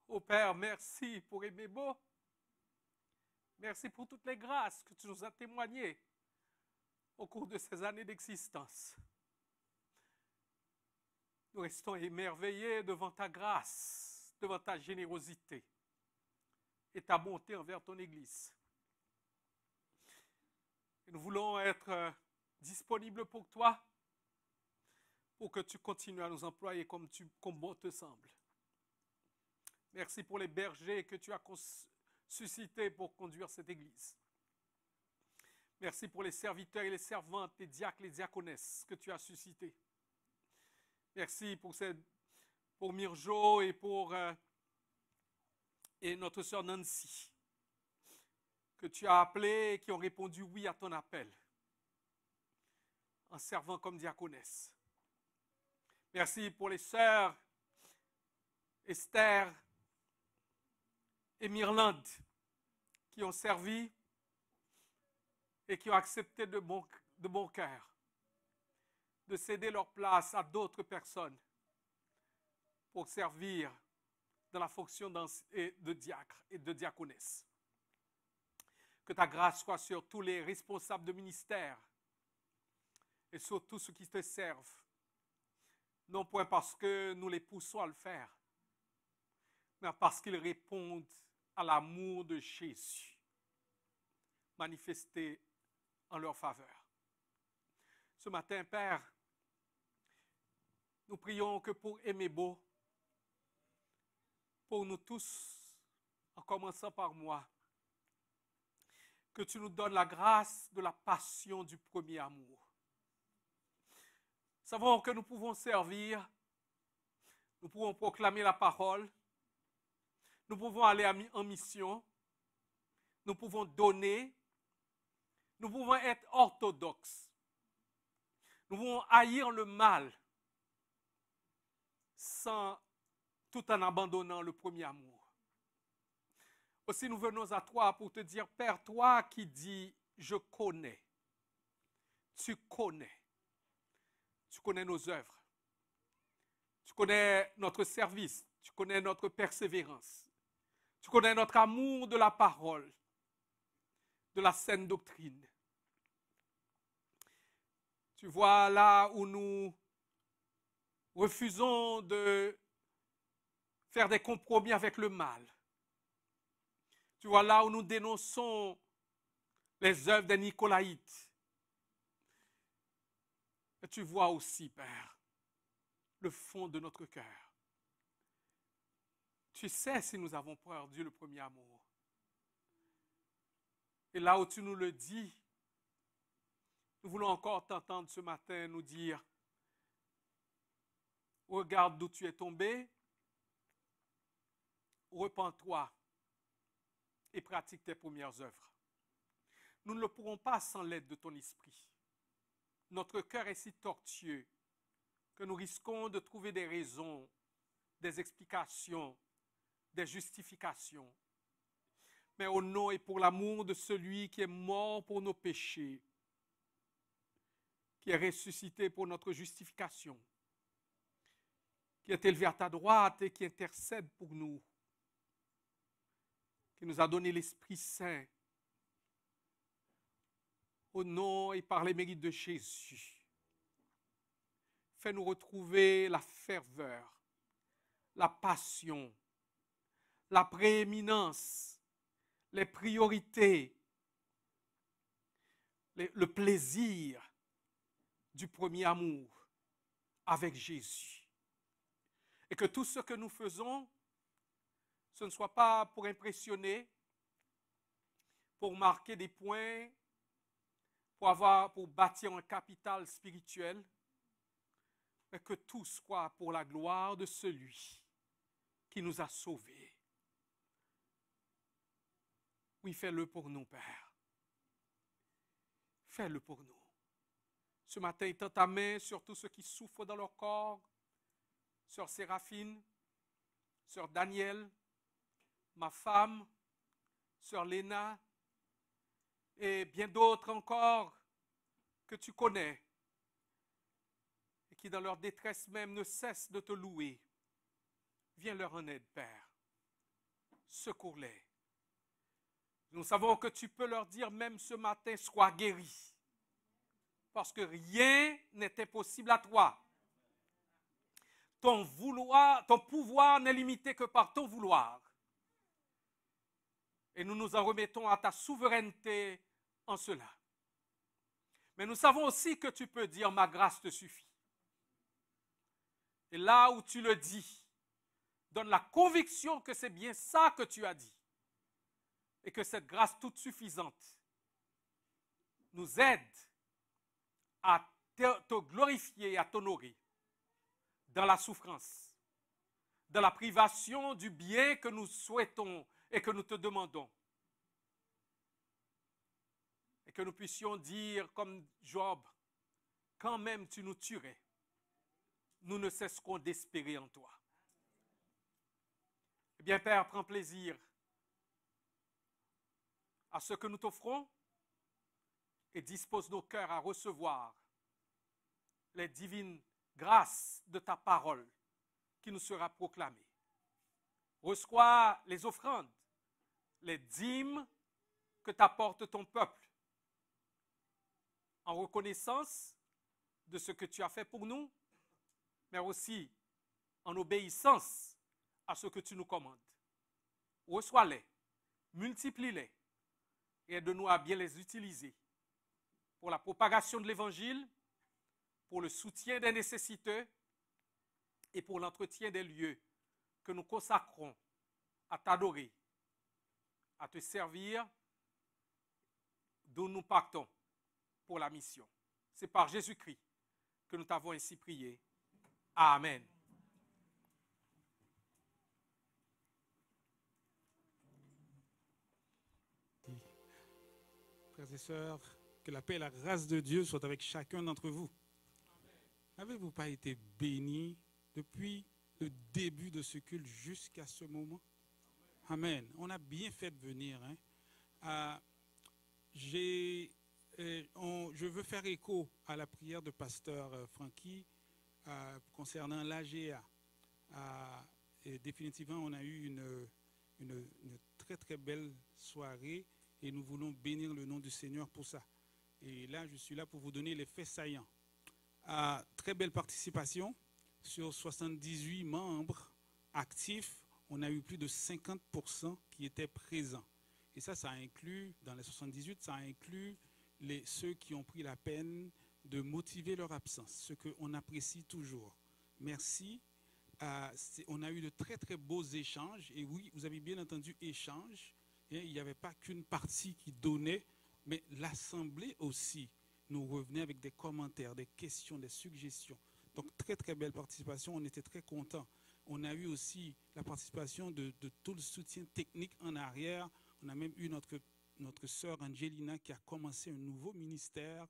Ô Père, merci pour aimer beau. Merci pour toutes les grâces que tu nous as témoignées au cours de ces années d'existence. Nous restons émerveillés devant ta grâce, devant ta générosité et ta bonté envers ton Église. Et nous voulons être disponibles pour toi, pour que tu continues à nous employer comme bon te semble. Merci pour les bergers que tu as suscités pour conduire cette église. Merci pour les serviteurs et les servantes, les diacres, les diaconesses que tu as suscités. Merci pour Mirjo et pour notre sœur Nancy, que tu as appelés et qui ont répondu oui à ton appel, en servant comme diaconesse. Merci pour les sœurs Esther et Myrlande qui ont servi et qui ont accepté de bon cœur de céder leur place à d'autres personnes pour servir dans la fonction de diacre et de diaconesse. Que ta grâce soit sur tous les responsables de ministère et sur tous ceux qui te servent, non point parce que nous les poussons à le faire, mais parce qu'ils répondent à l'amour de Jésus manifesté en leur faveur. Ce matin, Père, nous prions que pour Emebo, pour nous tous, en commençant par moi, que tu nous donnes la grâce de la passion du premier amour. Nous savons que nous pouvons servir, nous pouvons proclamer la parole, nous pouvons aller en mission, nous pouvons donner, nous pouvons être orthodoxes, nous pouvons haïr le mal tout en abandonnant le premier amour. Aussi, nous venons à toi pour te dire, Père, toi qui dis, je connais, tu connais nos œuvres, tu connais notre service, tu connais notre persévérance, tu connais notre amour de la parole, de la saine doctrine. Tu vois là où nous refusons de faire des compromis avec le mal. Tu vois là où nous dénonçons les œuvres des Nicolaïtes. Et tu vois aussi, Père, le fond de notre cœur. Tu sais si nous avons perdu le premier amour. Et là où tu nous le dis, nous voulons encore t'entendre ce matin nous dire, regarde d'où tu es tombé, repens-toi et pratique tes premières œuvres. Nous ne le pourrons pas sans l'aide de ton esprit. Notre cœur est si tortueux que nous risquons de trouver des raisons, des explications, des justifications. Mais au nom et pour l'amour de celui qui est mort pour nos péchés, qui est ressuscité pour notre justification, qui est élevé à ta droite et qui intercède pour nous, qui nous a donné l'Esprit Saint, au nom et par les mérites de Jésus, fais-nous retrouver la ferveur, la passion, la prééminence, les priorités, le plaisir du premier amour avec Jésus. Et que tout ce que nous faisons, ce ne soit pas pour impressionner, pour marquer des points, pour bâtir un capital spirituel, mais que tout soit pour la gloire de celui qui nous a sauvés. Oui, fais-le pour nous, Père. Fais-le pour nous. Ce matin, étends ta main sur tous ceux qui souffrent dans leur corps, Sœur Séraphine, Sœur Danielle, ma femme, Sœur Léna, et bien d'autres encore que tu connais et qui dans leur détresse même ne cessent de te louer. Viens leur en aide, Père. Secours-les. Nous savons que tu peux leur dire même ce matin, sois guéri. Parce que rien n'est impossible à toi. Ton pouvoir n'est limité que par ton vouloir. Et nous nous en remettons à ta souveraineté en cela. Mais nous savons aussi que tu peux dire « ma grâce te suffit ». Et là où tu le dis, donne la conviction que c'est bien ça que tu as dit. Et que cette grâce toute suffisante nous aide à te glorifier et à t'honorer dans la souffrance, dans la privation du bien que nous souhaitons et que nous te demandons. Et que nous puissions dire comme Job, quand même tu nous tuerais, nous ne cesserons d'espérer en toi. Eh bien, Père, prends plaisir à ce que nous t'offrons et dispose nos cœurs à recevoir les divines grâces de ta parole qui nous sera proclamée. Reçois les offrandes, les dîmes que t'apporte ton peuple en reconnaissance de ce que tu as fait pour nous, mais aussi en obéissance à ce que tu nous commandes. Reçois-les, multiplie-les et aide-nous à bien les utiliser pour la propagation de l'Évangile, pour le soutien des nécessiteux et pour l'entretien des lieux que nous consacrons à t'adorer, à te servir, d'où nous partons pour la mission. C'est par Jésus-Christ que nous t'avons ainsi prié. Amen. Frères et sœurs, que la paix et la grâce de Dieu soient avec chacun d'entre vous. N'avez-vous pas été bénis depuis le début de ce culte jusqu'à ce moment? Amen. On a bien fait de venir. Je veux faire écho à la prière de pasteur Francky concernant l'AGA. Et définitivement, on a eu une très très belle soirée et nous voulons bénir le nom du Seigneur pour ça. Et là, je suis là pour vous donner les faits saillants. Très belle participation. Sur 78 membres actifs, on a eu plus de 50% qui étaient présents. Et ça inclut, dans les 78, ça inclut ceux qui ont pris la peine de motiver leur absence, ce qu'on apprécie toujours. Merci. On a eu de très très beaux échanges. Et oui, vous avez bien entendu échanges. Il n'y avait pas qu'une partie qui donnait, mais l'Assemblée aussi nous revenait avec des commentaires, des questions, des suggestions. Donc très très belle participation, on était très contents. On a eu aussi la participation de tout le soutien technique en arrière. On a même eu notre sœur Angelina qui a commencé un nouveau ministère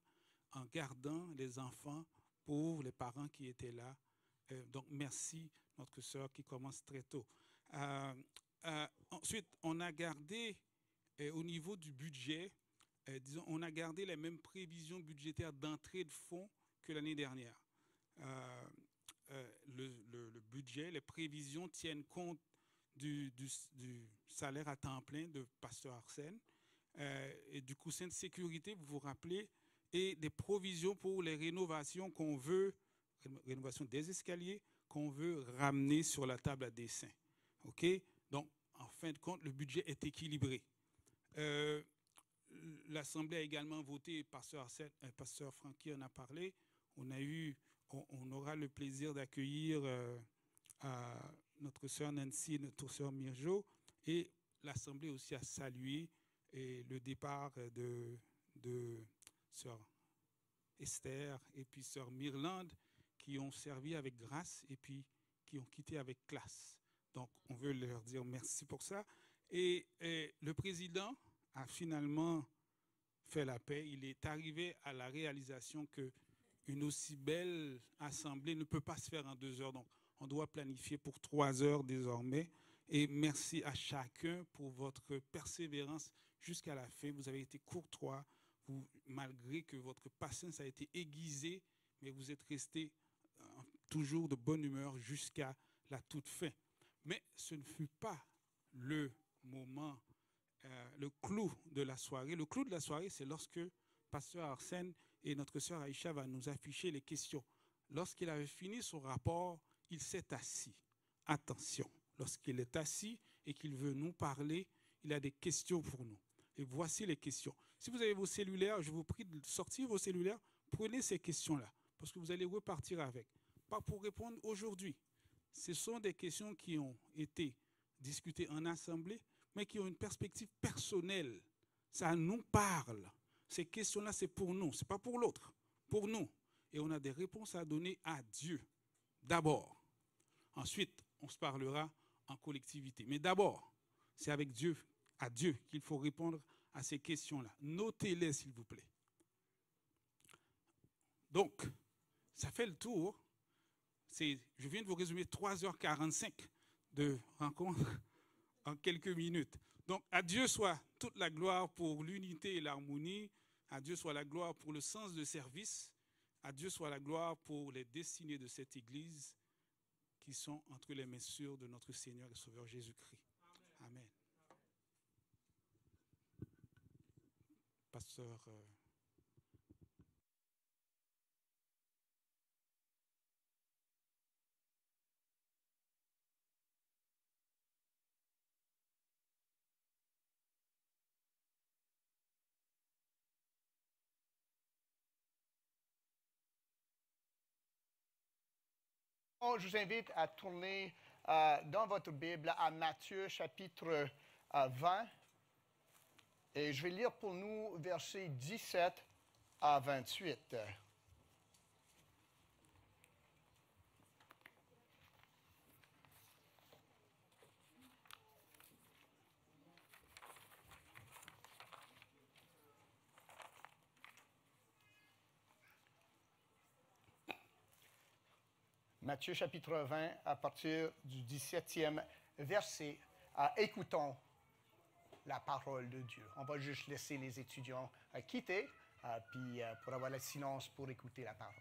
en gardant les enfants pour les parents qui étaient là. Donc merci notre sœur qui commence très tôt. Ensuite, on a gardé au niveau du budget, disons, on a gardé les mêmes prévisions budgétaires d'entrée de fonds que l'année dernière. Le budget, les prévisions tiennent compte du salaire à temps plein de pasteur Arsène et du coussin de sécurité, vous vous rappelez, et des provisions pour les rénovations qu'on veut, rénovation des escaliers, qu'on veut ramener sur la table à dessin. OK? Donc, en fin de compte, le budget est équilibré. L'Assemblée a également voté, pasteur Francky en a parlé, on aura le plaisir d'accueillir notre sœur Nancy et notre sœur Mirjo, et l'Assemblée aussi a salué le départ de sœur Esther et puis sœur Mirlande qui ont servi avec grâce et puis qui ont quitté avec classe. Donc, on veut leur dire merci pour ça. Et le président a finalement fait la paix. Il est arrivé à la réalisation qu'une aussi belle assemblée ne peut pas se faire en 2 heures. Donc, on doit planifier pour 3 heures désormais. Et merci à chacun pour votre persévérance jusqu'à la fin. Vous avez été courtois, malgré que votre patience a été aiguisée, mais vous êtes restés toujours de bonne humeur jusqu'à la toute fin. Mais ce ne fut pas le moment, le clou de la soirée. Le clou de la soirée, c'est lorsque pasteur Arsène et notre sœur Aïcha va nous afficher les questions. Lorsqu'il avait fini son rapport, il s'est assis. Attention, lorsqu'il est assis et qu'il veut nous parler, il a des questions pour nous. Et voici les questions. Si vous avez vos cellulaires, je vous prie de sortir vos cellulaires, prenez ces questions-là, parce que vous allez repartir avec. Pas pour répondre aujourd'hui. Ce sont des questions qui ont été discutées en assemblée, mais qui ont une perspective personnelle. Ça nous parle. Ces questions-là, c'est pour nous, ce n'est pas pour l'autre, pour nous. Et on a des réponses à donner à Dieu, d'abord. Ensuite, on se parlera en collectivité. Mais d'abord, c'est avec Dieu, à Dieu, qu'il faut répondre à ces questions-là. Notez-les, s'il vous plaît. Donc, ça fait le tour. Je viens de vous résumer 3h45 de rencontre en quelques minutes. Donc, à Dieu soit toute la gloire pour l'unité et l'harmonie. À Dieu soit la gloire pour le sens de service. À Dieu soit la gloire pour les destinées de cette Église qui sont entre les mains sûres de notre Seigneur et Sauveur Jésus-Christ. Amen. Pasteur... Je vous invite à tourner dans votre Bible à Matthieu chapitre 20 et je vais lire pour nous versets 17 à 28. Matthieu chapitre 20, à partir du 17e verset, écoutons la parole de Dieu. On va juste laisser les étudiants quitter, puis pour avoir le silence pour écouter la parole.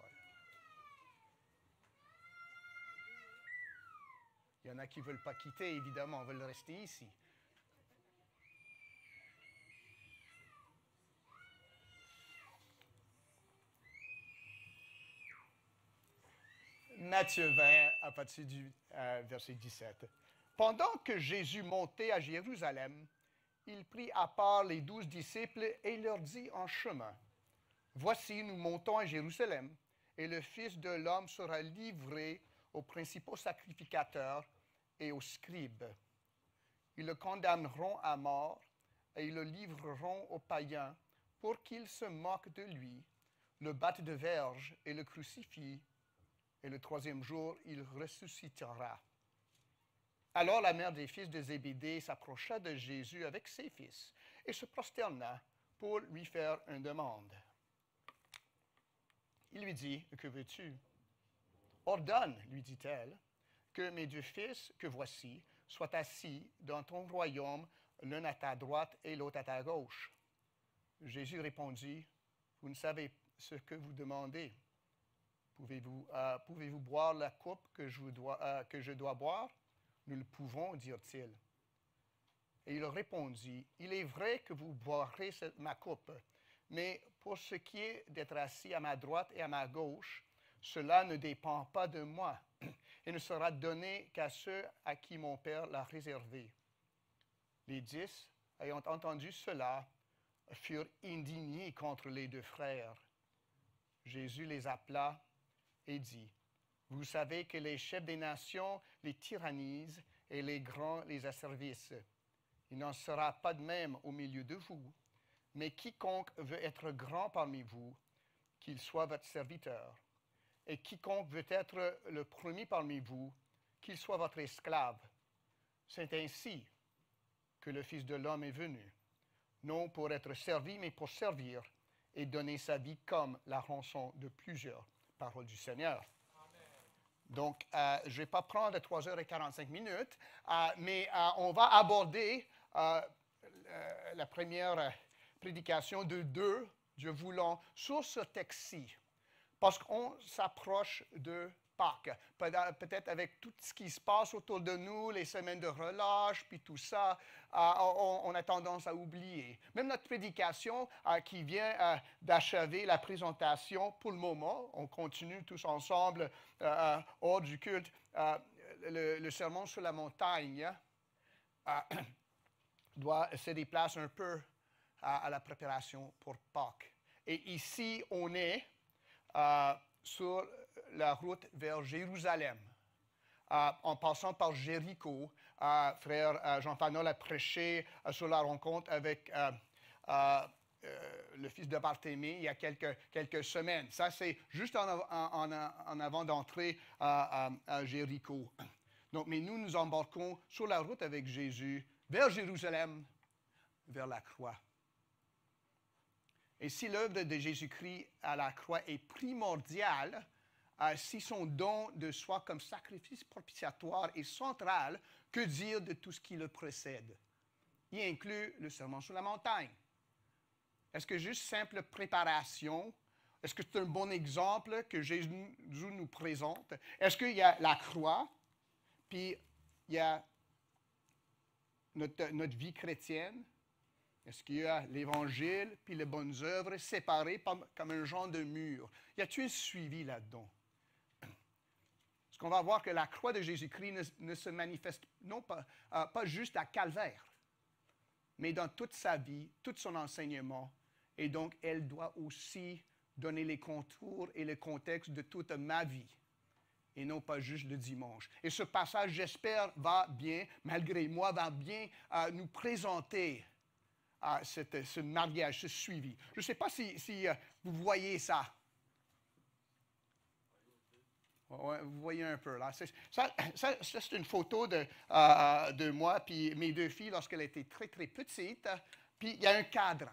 Il y en a qui ne veulent pas quitter, évidemment, veulent rester ici. Matthieu 20, à partir du verset 17. Pendant que Jésus montait à Jérusalem, il prit à part les 12 disciples et leur dit en chemin, « Voici, nous montons à Jérusalem, et le Fils de l'homme sera livré aux principaux sacrificateurs et aux scribes. Ils le condamneront à mort, et ils le livreront aux païens pour qu'ils se moquent de lui, le battent de verge et le crucifient. Et le troisième jour, il ressuscitera. » Alors la mère des fils de Zébédée s'approcha de Jésus avec ses fils et se prosterna pour lui faire une demande. Il lui dit, « Que veux-tu? » « Ordonne, lui dit-elle, que mes 2 fils que voici soient assis dans ton royaume, l'un à ta droite et l'autre à ta gauche. » Jésus répondit, « Vous ne savez ce que vous demandez. Pouvez-vous boire la coupe que je dois boire? » « Nous le pouvons, dirent-ils. Et il répondit, « Il est vrai que vous boirez ma coupe, mais pour ce qui est d'être assis à ma droite et à ma gauche, cela ne dépend pas de moi, et ne sera donné qu'à ceux à qui mon Père l'a réservé. » Les 10, ayant entendu cela, furent indignés contre les 2 frères. Jésus les appela et dit, « Vous savez que les chefs des nations les tyrannisent et les grands les asservissent. Il n'en sera pas de même au milieu de vous, mais quiconque veut être grand parmi vous, qu'il soit votre serviteur. Et quiconque veut être le premier parmi vous, qu'il soit votre esclave. C'est ainsi que le Fils de l'homme est venu, non pour être servi, mais pour servir et donner sa vie comme la rançon de plusieurs. » Parole du Seigneur. Donc, je ne vais pas prendre 3h45 minutes, mais on va aborder la première prédication de 2, Dieu voulant, sur ce texte-ci, parce qu'on s'approche de Pâques. Peut-être avec tout ce qui se passe autour de nous, les semaines de relâche, puis tout ça, on a tendance à oublier. Même notre prédication qui vient d'achever la présentation pour le moment, on continue tous ensemble hors du culte, le sermon sur la montagne se déplace un peu à la préparation pour Pâques. Et ici, on est sur la route vers Jérusalem. En passant par Jéricho, frère Jean Fanol a prêché sur la rencontre avec le fils de Barthélemy il y a quelques semaines. Ça, c'est juste en avant d'entrer à Jéricho. Donc, mais nous embarquons sur la route avec Jésus vers Jérusalem, vers la croix. Et si l'œuvre de Jésus-Christ à la croix est primordiale, si son don de soi comme sacrifice propitiatoire est central, que dire de tout ce qui le précède? Il inclut le sermon sur la montagne. Est-ce que juste simple préparation? Est-ce que c'est un bon exemple que Jésus nous présente? Est-ce qu'il y a la croix, puis il y a notre vie chrétienne? Est-ce qu'il y a l'Évangile, puis les bonnes œuvres séparées comme un genre de mur? Y a-t-il un suivi là-dedans? Parce qu'on va voir que la croix de Jésus-Christ ne se manifeste pas juste à Calvaire, mais dans toute sa vie, tout son enseignement. Et donc, elle doit aussi donner les contours et le contexte de toute ma vie, et non pas juste le dimanche. Et ce passage, j'espère, va bien, malgré moi, va bien nous présenter ce mariage, ce suivi. Je ne sais pas si vous voyez ça. Ouais, vous voyez un peu là. Ça c'est une photo de moi puis mes deux filles lorsqu'elles étaient très, très petites. Puis il y a un cadre.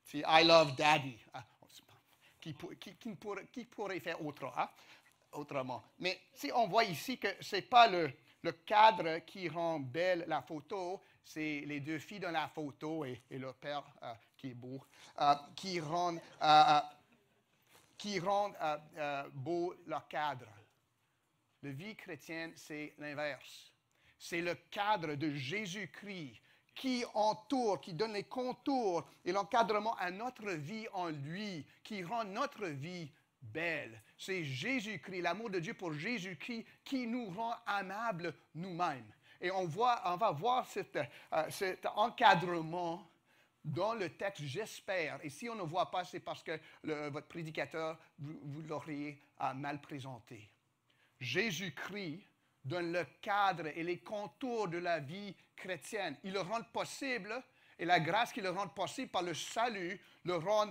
C'est « I love Daddy ». Qui pourrait faire autrement. Mais si on voit ici que ce n'est pas le cadre qui rend belle la photo, c'est les deux filles dans la photo et leur père qui est beau, qui rendent beau leur cadre. La vie chrétienne, c'est l'inverse. C'est le cadre de Jésus-Christ qui entoure, qui donne les contours et l'encadrement à notre vie en lui, qui rend notre vie belle. C'est Jésus-Christ, l'amour de Dieu pour Jésus-Christ qui nous rend amables nous-mêmes. Et on va voir cet encadrement dans le texte, j'espère. Et si on ne voit pas, c'est parce que votre prédicateur, vous l'auriez mal présenté. Jésus-Christ donne le cadre et les contours de la vie chrétienne. Il le rend possible, et la grâce qui le rend possible par le salut, le rend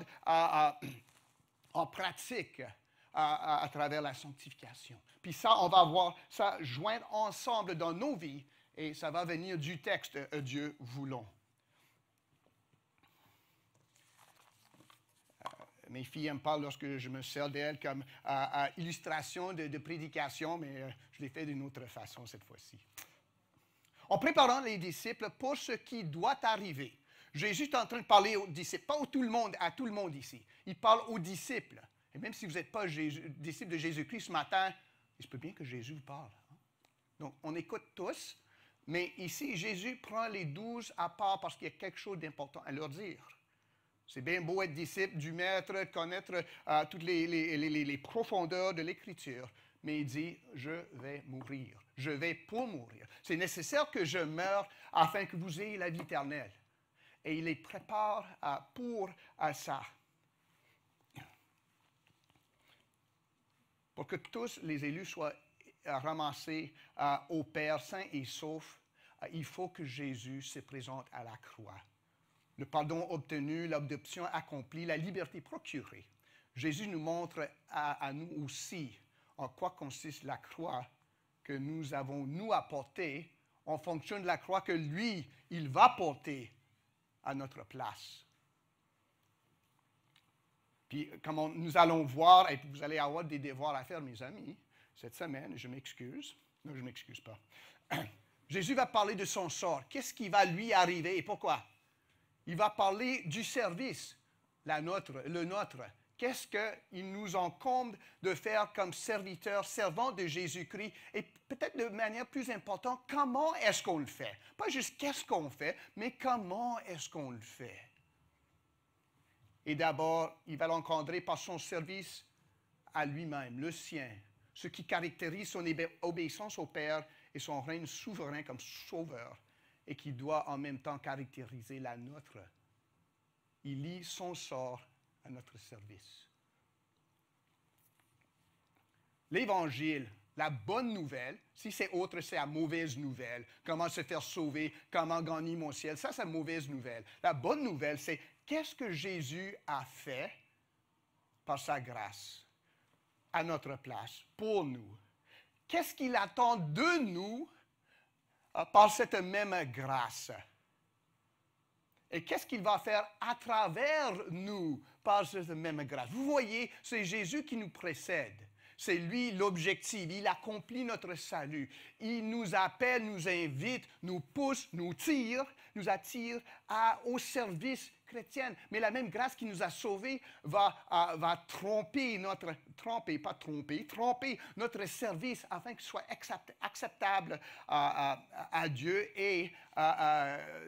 en pratique à travers la sanctification. Puis ça, on va voir ça joindre ensemble dans nos vies, et ça va venir du texte « Dieu voulant ». Mes filles me parlent lorsque je me sers d'elles comme illustration de prédication, mais je l'ai fait d'une autre façon cette fois-ci. En préparant les disciples pour ce qui doit arriver, Jésus est en train de parler aux disciples, pas à tout le monde ici. Il parle aux disciples. Et même si vous n'êtes pas disciples de Jésus-Christ ce matin, il se peut bien que Jésus vous parle. Donc, on écoute tous, mais ici, Jésus prend les 12 à part parce qu'il y a quelque chose d'important à leur dire. C'est bien beau être disciple du Maître, connaître toutes les profondeurs de l'Écriture, mais il dit, je vais mourir, je vais pour mourir. C'est nécessaire que je meure afin que vous ayez la vie éternelle. Et il les prépare pour ça. Pour que tous les élus soient ramassés au Père saint et sauf, il faut que Jésus se présente à la croix. Le pardon obtenu, l'adoption accomplie, la liberté procurée. Jésus nous montre à nous aussi en quoi consiste la croix que nous avons, nous, à porter en fonction de la croix que lui, il va porter à notre place. Puis, comme nous allons voir, et vous allez avoir des devoirs à faire, mes amis, cette semaine, je m'excuse. Non, je ne m'excuse pas. Jésus va parler de son sort. Qu'est-ce qui va lui arriver et pourquoi? Il va parler du service, le nôtre. Qu'est-ce qu'il nous incombe de faire comme serviteurs, servants de Jésus-Christ? Et peut-être de manière plus importante, comment est-ce qu'on le fait? Pas juste qu'est-ce qu'on fait, mais comment est-ce qu'on le fait? Et d'abord, il va l'encadrer par son service à lui-même, le sien, ce qui caractérise son obéissance au Père et son règne souverain comme sauveur, et qui doit en même temps caractériser la nôtre. il lie son sort à notre service. L'Évangile, la bonne nouvelle, si c'est autre, c'est la mauvaise nouvelle. Comment se faire sauver, comment gagner mon ciel, ça c'est la mauvaise nouvelle. La bonne nouvelle, c'est qu'est-ce que Jésus a fait par sa grâce, à notre place, pour nous. Qu'est-ce qu'il attend de nous par cette même grâce? Et qu'est-ce qu'il va faire à travers nous par cette même grâce? Vous voyez, c'est Jésus qui nous précède. C'est lui l'objectif. Il accomplit notre salut. Il nous appelle, nous invite, nous pousse, nous attire au service chrétien. Mais la même grâce qui nous a sauvés va tromper notre service afin qu'il soit acceptable à Dieu et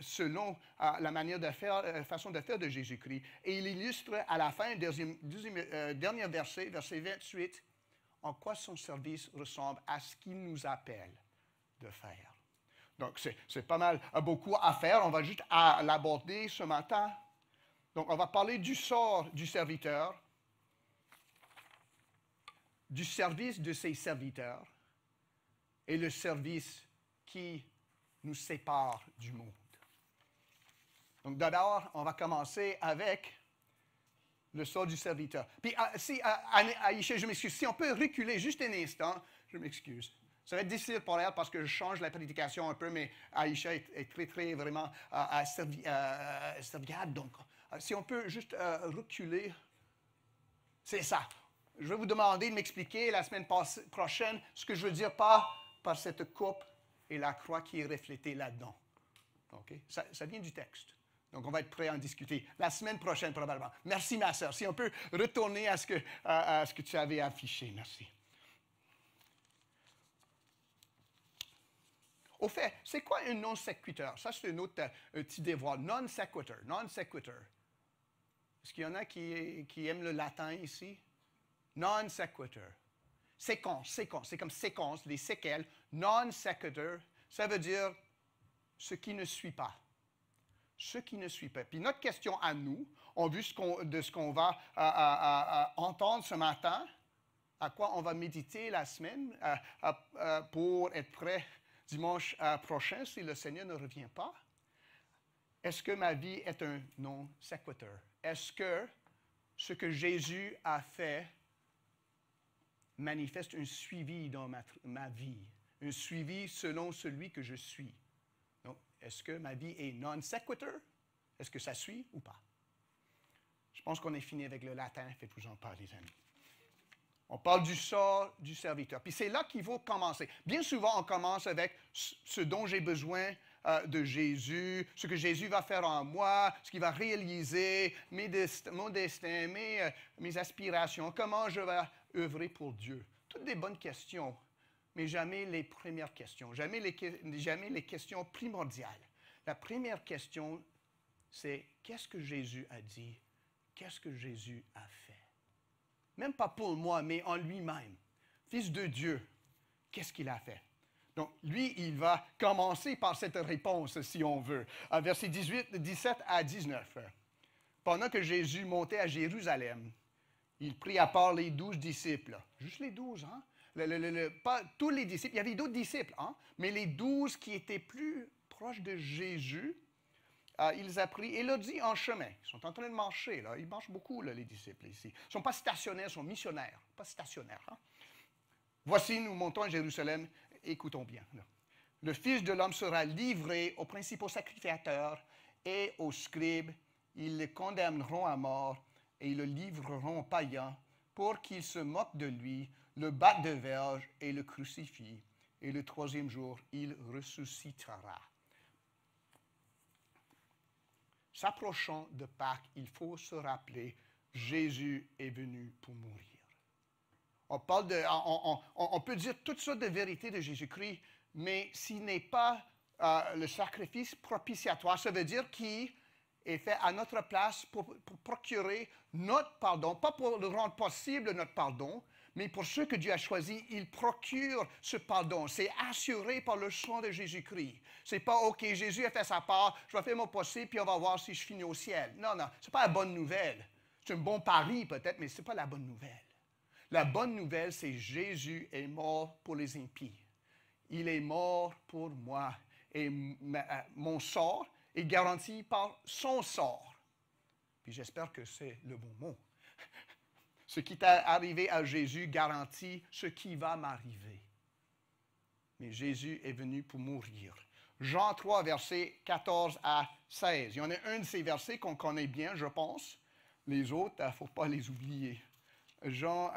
selon la manière de faire, façon de faire de Jésus-Christ. Et il illustre à la fin, dernier verset, verset 28, en quoi son service ressemble à ce qu'il nous appelle de faire. Donc, c'est pas mal, beaucoup à faire. On va juste l'aborder ce matin. Donc, on va parler du sort du serviteur, du service de ses serviteurs et le service qui nous sépare du monde. Donc, d'abord, on va commencer avec le sort du serviteur. Puis, Aïcha, je m'excuse. Si on peut reculer juste un instant, je m'excuse. Ça va être difficile pour elle parce que je change la prédication un peu, mais Aïcha est très, très vraiment serviable. Donc, si on peut juste reculer, c'est ça. Je vais vous demander de m'expliquer la semaine prochaine ce que je veux dire par cette coupe et la croix qui est reflétée là-dedans. Okay? Ça vient du texte. Donc, on va être prêt à en discuter la semaine prochaine, probablement. Merci, ma sœur. Si on peut retourner à ce que tu avais affiché. Merci. Au fait, c'est quoi un non sequitur? Ça, c'est un autre petit devoir. Non sequitur. Non sequitur. Est-ce qu'il y en a qui aiment le latin ici? Non sequitur. Séquence. C'est comme séquence, les séquelles. Non sequitur, ça veut dire ce qui ne suit pas. Ce qui ne suit pas. Puis notre question à nous, en vue de ce qu'on va entendre ce matin, à quoi on va méditer la semaine pour être prêt dimanche prochain si le Seigneur ne revient pas. Est-ce que ma vie est un non sequitur? Est-ce que ce que Jésus a fait manifeste un suivi dans ma vie, un suivi selon celui que je suis? Est-ce que ma vie est non sequitur? Est-ce que ça suit ou pas? Je pense qu'on est fini avec le latin. Faites-vous-en pas, les amis. On parle du sort du serviteur. Puis c'est là qu'il faut commencer. Bien souvent, on commence avec ce dont j'ai besoin de Jésus, ce que Jésus va faire en moi, ce qu'il va réaliser, mon destin, mes aspirations, comment je vais œuvrer pour Dieu. Toutes des bonnes questions. Mais jamais les premières questions, jamais les questions primordiales. La première question, c'est qu'est-ce que Jésus a dit? Qu'est-ce que Jésus a fait? Même pas pour moi, mais en lui-même. Fils de Dieu, qu'est-ce qu'il a fait? Donc, lui, il va commencer par cette réponse, si on veut. Versets 17 à 19. Pendant que Jésus montait à Jérusalem, il prit à part les 12 disciples. Juste les 12, hein? Pas tous les disciples, il y avait d'autres disciples, hein? Mais les 12 qui étaient plus proches de Jésus, il les a pris et leur dit en chemin. Ils sont en train de marcher, là. Ils marchent beaucoup, là, les disciples ici. Ils ne sont pas stationnaires, ils sont missionnaires. Pas stationnaires. Hein? Voici, nous montons à Jérusalem. Écoutons bien. Là. Le Fils de l'homme sera livré aux principaux sacrificateurs et aux scribes. Ils le condamneront à mort et ils le livreront aux païens pour qu'ils se moquent de lui, le battent de verge et le crucifient. Et le troisième jour, il ressuscitera. S'approchant de Pâques, il faut se rappeler, Jésus est venu pour mourir. On peut dire toutes sortes de vérités de Jésus-Christ, mais s'il n'est pas le sacrifice propitiatoire, ça veut dire qu'il est fait à notre place pour procurer notre pardon, pas pour le rendre possible notre pardon, Mais pour ceux que Dieu a choisis, il procure ce pardon. C'est assuré par le sang de Jésus-Christ. C'est pas, OK, Jésus a fait sa part, je vais faire mon possible, puis on va voir si je finis au ciel. Non, non, c'est pas la bonne nouvelle. C'est un bon pari peut-être, mais ce n'est pas la bonne nouvelle. La bonne nouvelle, c'est Jésus est mort pour les impies. Il est mort pour moi. Et mon sort est garanti par son sort. Puis j'espère que c'est le bon mot. Ce qui est arrivé à Jésus garantit ce qui va m'arriver. Mais Jésus est venu pour mourir. Jean 3, versets 14 à 16. Il y en a un de ces versets qu'on connaît bien, je pense. Les autres, il ne faut pas les oublier. Jean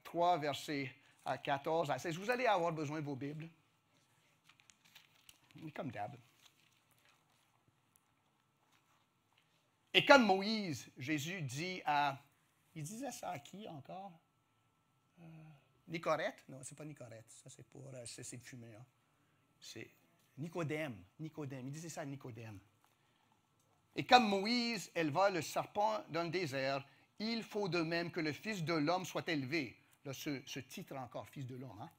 3, versets 14 à 16. Vous allez avoir besoin de vos Bibles. Comme d'hab. Et comme Moïse, Jésus dit à... Il disait ça à qui encore? Nicorette? Non, ce n'est pas Nicorette. Ça, c'est pour cesser de fumer. Hein. C'est Nicodème. Nicodème. Il disait ça à Nicodème. Et comme Moïse éleva le serpent dans le désert, il faut de même que le Fils de l'homme soit élevé. Là, ce titre encore, Fils de l'homme. Hein?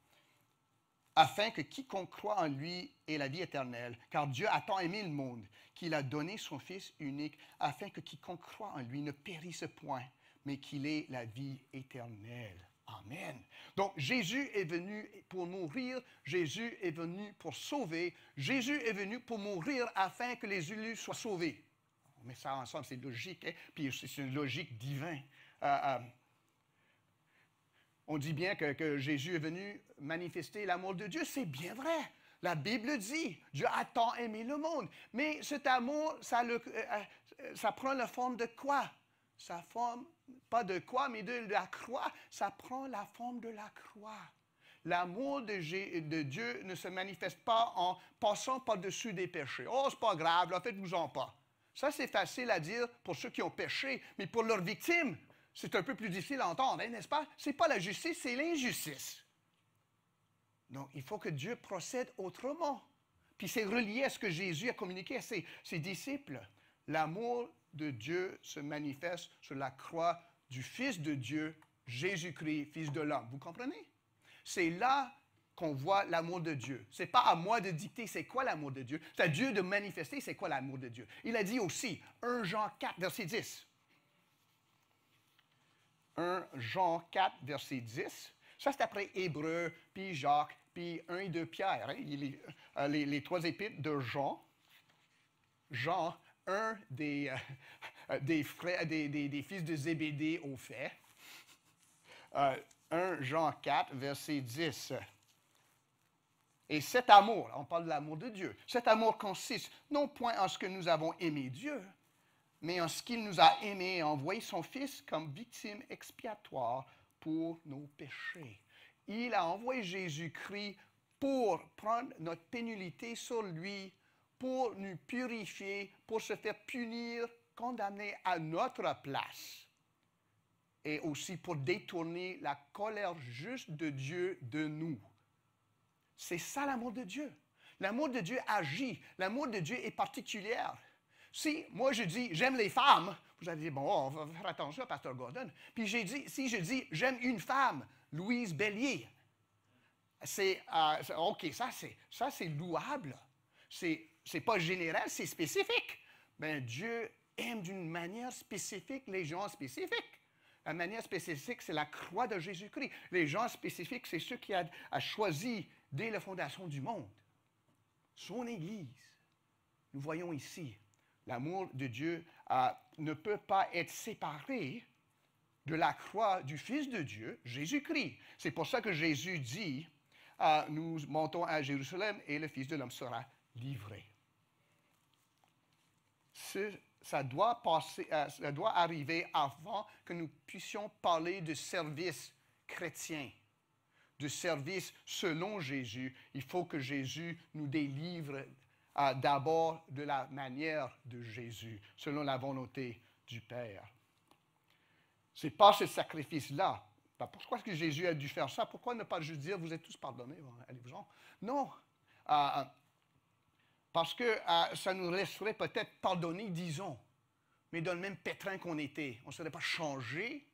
Afin que quiconque croit en lui ait la vie éternelle. Car Dieu a tant aimé le monde qu'il a donné son Fils unique, afin que quiconque croit en lui ne périsse point, mais qu'il ait la vie éternelle. Amen. Donc, Jésus est venu pour mourir, Jésus est venu pour sauver, Jésus est venu pour mourir afin que les élus soient sauvés. On met ça ensemble, c'est logique, hein? Puis c'est une logique divine. On dit bien que Jésus est venu manifester l'amour de Dieu. C'est bien vrai. La Bible dit, Dieu a tant aimé le monde. Mais cet amour, ça prend la forme de quoi? Ça forme, pas de quoi, mais de la croix. Ça prend la forme de la croix. L'amour de Dieu ne se manifeste pas en passant par-dessus des péchés. Oh, c'est pas grave, là, faites-vous-en pas. Ça, c'est facile à dire pour ceux qui ont péché, mais pour leurs victimes, c'est un peu plus difficile à entendre, hein, n'est-ce pas? Ce n'est pas la justice, c'est l'injustice. Donc, il faut que Dieu procède autrement. Puis c'est relié à ce que Jésus a communiqué à ses disciples. L'amour de Dieu se manifeste sur la croix du Fils de Dieu, Jésus-Christ, Fils de l'homme. Vous comprenez? C'est là qu'on voit l'amour de Dieu. Ce n'est pas à moi de dicter c'est quoi l'amour de Dieu. C'est à Dieu de manifester c'est quoi l'amour de Dieu. Il a dit aussi, 1 Jean 4, verset 10. 1 Jean 4, verset 10. Ça, c'est après Hébreu, puis Jacques, puis 1 et 2 Pierre. Hein? Les trois épîtres de Jean. Jean, un des fils de Zébédée au fait. 1 Jean 4, verset 10. Et cet amour, on parle de l'amour de Dieu, cet amour consiste non point en ce que nous avons aimé Dieu, mais en ce qu'il nous a aimés et envoyé son Fils comme victime expiatoire pour nos péchés. Il a envoyé Jésus-Christ pour prendre notre pénalité sur lui, pour nous purifier, pour se faire punir, condamner à notre place, et aussi pour détourner la colère juste de Dieu de nous. C'est ça l'amour de Dieu. L'amour de Dieu agit. L'amour de Dieu est particulier. Si moi je dis j'aime les femmes, vous allez dire bon, on va faire attention à Pasteur Gordon. Puis si je dis j'aime une femme, Louise Bellier, c'est OK, ça c'est louable. C'est pas général, c'est spécifique. Mais Dieu aime d'une manière spécifique les gens spécifiques. La manière spécifique, c'est la croix de Jésus-Christ. Les gens spécifiques, c'est ceux qui a choisi dès la fondation du monde. Son Église. Nous voyons ici, l'amour de Dieu ne peut pas être séparé de la croix du Fils de Dieu, Jésus-Christ. C'est pour ça que Jésus dit, nous montons à Jérusalem et le Fils de l'homme sera livré. Ça doit arriver avant que nous puissions parler de service chrétien, de service selon Jésus. Il faut que Jésus nous délivre d'abord de la manière de Jésus, selon la volonté du Père. Ce n'est pas ce sacrifice-là. Pourquoi est-ce que Jésus a dû faire ça? Pourquoi ne pas juste dire, vous êtes tous pardonnés, allez-vous-en? Non. Parce que ça nous resterait peut-être pardonné, disons, mais dans le même pétrin qu'on était. On ne serait pas changé.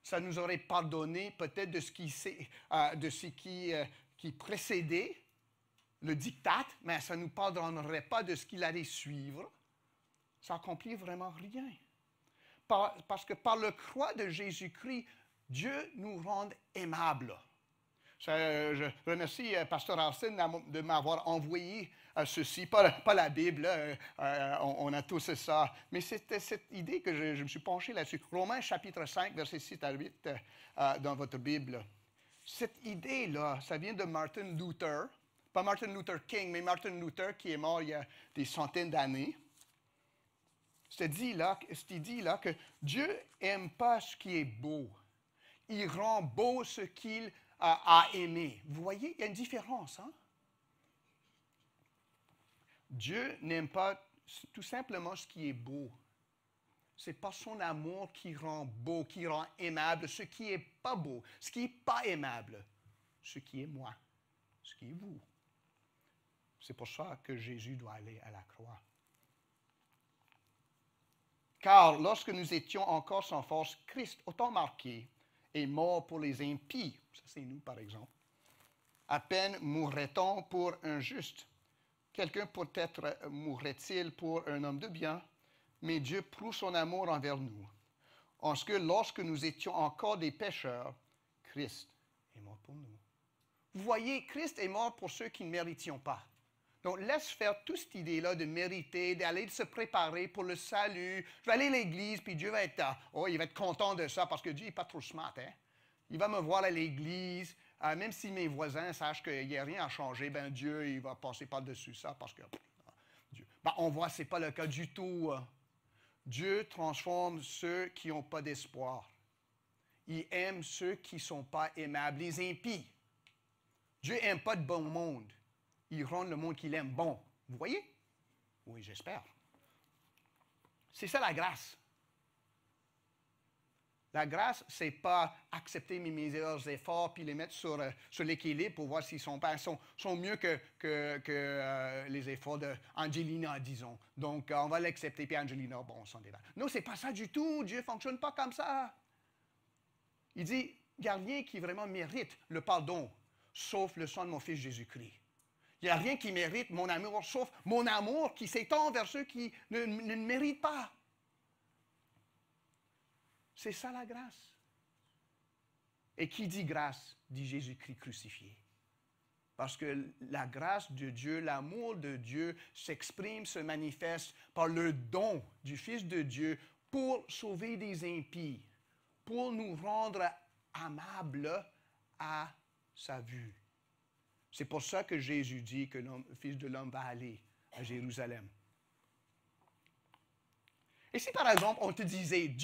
ça nous aurait pardonné peut-être de ce qui précédait le diktat, mais ça ne nous pardonnerait pas de ce qu'il allait suivre. Ça accomplit vraiment rien. Parce que par le croix de Jésus-Christ, Dieu nous rend aimables. Je remercie Pasteur Arsène de m'avoir envoyé ceci, pas la Bible, on a tous ça, mais c'était cette idée que je me suis penché là-dessus. Romains chapitre 5, versets 6 à 8 dans votre Bible. Cette idée-là, ça vient de Martin Luther, pas Martin Luther King, mais Martin Luther qui est mort il y a des centaines d'années. Cette idée-là que Dieu n'aime pas ce qui est beau. Il rend beau ce qu'il a aimé. Vous voyez, il y a une différence. Hein? Dieu n'aime pas tout simplement ce qui est beau. C'est pas son amour qui rend beau, qui rend aimable ce qui n'est pas beau, ce qui n'est pas aimable, ce qui est moi, ce qui est vous. C'est pour ça que Jésus doit aller à la croix. Car lorsque nous étions encore sans force, Christ, autant marqué, est mort pour les impies. Ça, c'est nous, par exemple. À peine mourrait-on pour un juste. Quelqu'un peut-être mourrait-il pour un homme de bien, mais Dieu prouve son amour envers nous. En ce que lorsque nous étions encore des pécheurs, Christ est mort pour nous. Vous voyez, Christ est mort pour ceux qui ne méritions pas. Donc, laisse faire toute cette idée-là de mériter, d'aller se préparer pour le salut. Je vais aller à l'église, puis Dieu va être il va être content de ça, parce que Dieu n'est pas trop smart. Hein? Il va me voir à l'église, même si mes voisins sachent qu'il n'y a rien à changer, ben Dieu, il va passer par-dessus ça, parce que Dieu. Ben, on voit que ce n'est pas le cas du tout. Dieu transforme ceux qui n'ont pas d'espoir. Il aime ceux qui ne sont pas aimables, les impies. Dieu n'aime pas de bon monde. Il rend le monde qu'il aime bon. Vous voyez? Oui, j'espère. C'est ça la grâce. La grâce, ce n'est pas accepter mes meilleurs efforts puis les mettre sur l'équilibre pour voir s'ils sont mieux que les efforts d'Angelina, disons. Donc, on va l'accepter, puis Angelina, bon, on s'en débat. Non, ce n'est pas ça du tout. Dieu ne fonctionne pas comme ça. Il dit, il n'y a rien qui vraiment mérite le pardon, sauf le sang de mon Fils Jésus-Christ. Il n'y a rien qui mérite mon amour, sauf mon amour qui s'étend vers ceux qui ne méritent pas. C'est ça la grâce. Et qui dit grâce, dit Jésus-Christ crucifié. Parce que la grâce de Dieu, l'amour de Dieu s'exprime, se manifeste par le don du Fils de Dieu pour sauver des impies, pour nous rendre amables à sa vue. C'est pour ça que Jésus dit que le Fils de l'homme va aller à Jérusalem. Et si par exemple on te disait,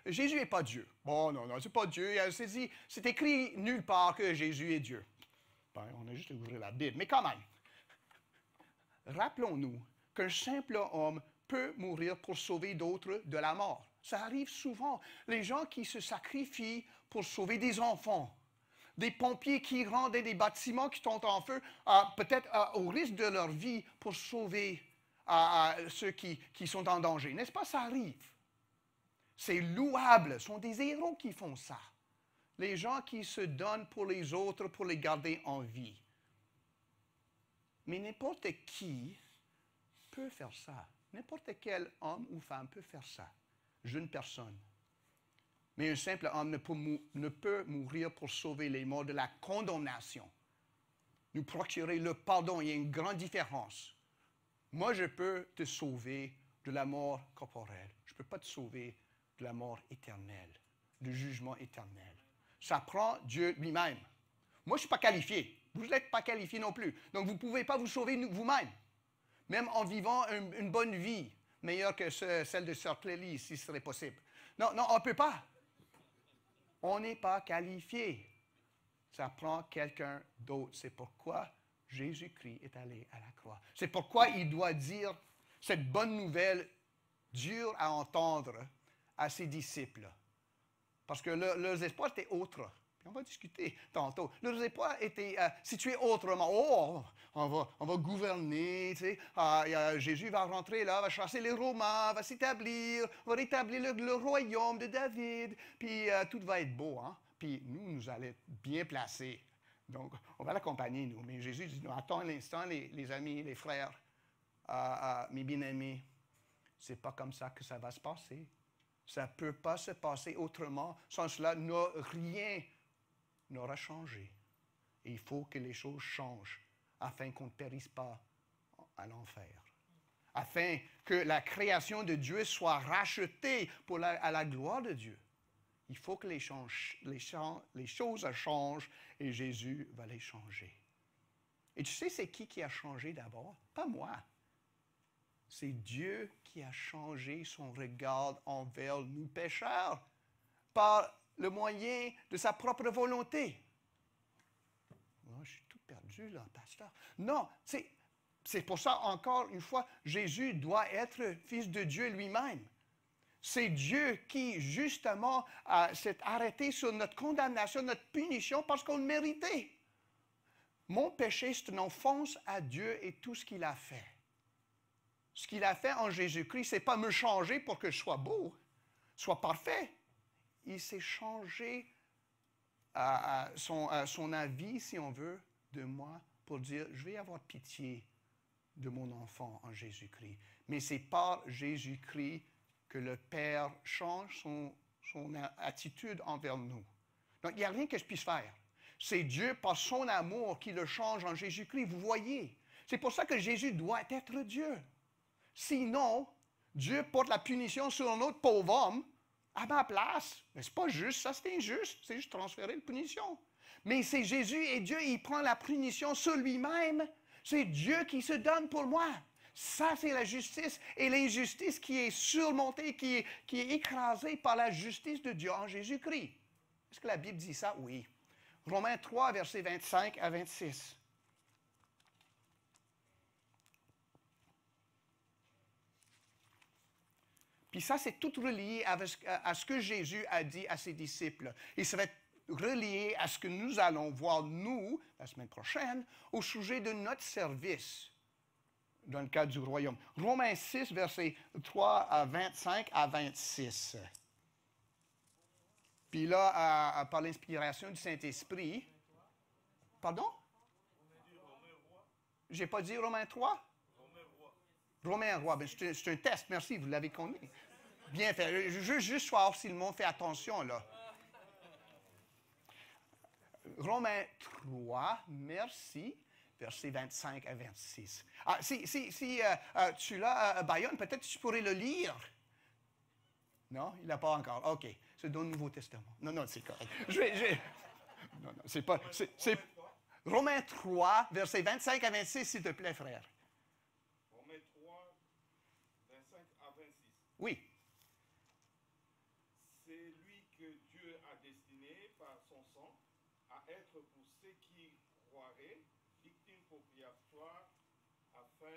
Jésus n'est pas Dieu. Bon, non, c'est pas Dieu. C'est écrit nulle part que Jésus est Dieu. Ben, on a juste ouvert la Bible. Mais quand même, rappelons-nous qu'un simple homme peut mourir pour sauver d'autres de la mort. Ça arrive souvent. Les gens qui se sacrifient pour sauver des enfants. Des pompiers qui rentrent dans des bâtiments qui sont en feu, peut-être au risque de leur vie pour sauver ceux qui sont en danger. N'est-ce pas? Ça arrive. C'est louable. Ce sont des héros qui font ça. Les gens qui se donnent pour les autres, pour les garder en vie. Mais n'importe qui peut faire ça. N'importe quel homme ou femme peut faire ça. Jeune personne. Mais un simple homme ne peut mourir pour sauver les morts de la condamnation. Nous procurer le pardon, il y a une grande différence. Moi, je peux te sauver de la mort corporelle. Je ne peux pas te sauver de la mort éternelle, du jugement éternel. Ça prend Dieu lui-même. Moi, je ne suis pas qualifié. Vous n'êtes pas qualifié non plus. Donc, vous ne pouvez pas vous sauver vous-même. Même en vivant une bonne vie, meilleure que celle de Sœur Clélie, si ce serait possible. Non, on ne peut pas. On n'est pas qualifié. Ça prend quelqu'un d'autre. C'est pourquoi Jésus-Christ est allé à la croix. C'est pourquoi il doit dire cette bonne nouvelle dure à entendre à ses disciples. Parce que leurs espoirs étaient autres. Puis on va discuter tantôt. Ne nous a pas été situé autrement. Oh, on va gouverner, tu sais. Jésus va rentrer là, va chasser les Romains, va s'établir, va rétablir le royaume de David, puis tout va être beau, hein. Puis nous allons être bien placés. Donc, on va l'accompagner, nous. Mais Jésus dit, non, attends un instant, les amis, les frères, mes bien-aimés, c'est pas comme ça que ça va se passer. Ça ne peut pas se passer autrement. Sans cela, rien n'aura changé. Et il faut que les choses changent afin qu'on ne périsse pas à l'enfer. Afin que la création de Dieu soit rachetée à la gloire de Dieu. Il faut que les choses changent et Jésus va les changer. Et tu sais, c'est qui a changé d'abord? Pas moi. C'est Dieu qui a changé son regard envers nous pécheurs par le moyen de sa propre volonté. Oh, je suis tout perdu là, pasteur. Non, c'est pour ça, encore une fois, Jésus doit être fils de Dieu lui-même. C'est Dieu qui, justement, s'est arrêté sur notre condamnation, notre punition, parce qu'on le méritait. Mon péché, c'est une offense à Dieu et tout ce qu'il a fait. Ce qu'il a fait en Jésus-Christ, ce n'est pas me changer pour que je sois beau, sois parfait. Il s'est changé son avis, si on veut, de moi, pour dire, je vais avoir pitié de mon enfant en Jésus-Christ. Mais c'est par Jésus-Christ que le Père change son attitude envers nous. Donc, il n'y a rien que je puisse faire. C'est Dieu, par son amour, qui le change en Jésus-Christ. Vous voyez? C'est pour ça que Jésus doit être Dieu. Sinon, Dieu porte la punition sur un autre pauvre homme à ma place. Mais ce n'est pas juste, ça c'est injuste. C'est juste transférer la punition. Mais c'est Jésus et Dieu, il prend la punition sur lui-même. C'est Dieu qui se donne pour moi. Ça, c'est la justice. Et l'injustice qui est surmontée, qui est écrasée par la justice de Dieu en Jésus-Christ. Est-ce que la Bible dit ça? Oui. Romains 3, versets 25 à 26. Puis ça, c'est tout relié à ce que Jésus a dit à ses disciples. Et ça va être relié à ce que nous allons voir, nous, la semaine prochaine, au sujet de notre service dans le cadre du royaume. Romains 6, versets 3 à 25 à 26. Puis là, par l'inspiration du Saint-Esprit... Pardon? Je n'ai pas dit Romains 3? Romains roi. Ben, c'est un test, merci, vous l'avez connu. Bien fait. Je veux juste voir si le monde fait attention, là. Romains 3, merci, versets 25 à 26. Si tu l'as, Bayonne, peut-être tu pourrais le lire. Non, il n'a pas encore. OK, c'est dans le Nouveau Testament. Non, c'est correct. Non, c'est pas... C'est Romains 3, versets 25 à 26, s'il te plaît, frère. Romains 3, 25 à 26. Oui. C'est lui que Dieu a destiné par son sang à être pour ceux qui croiraient victime propiatoire afin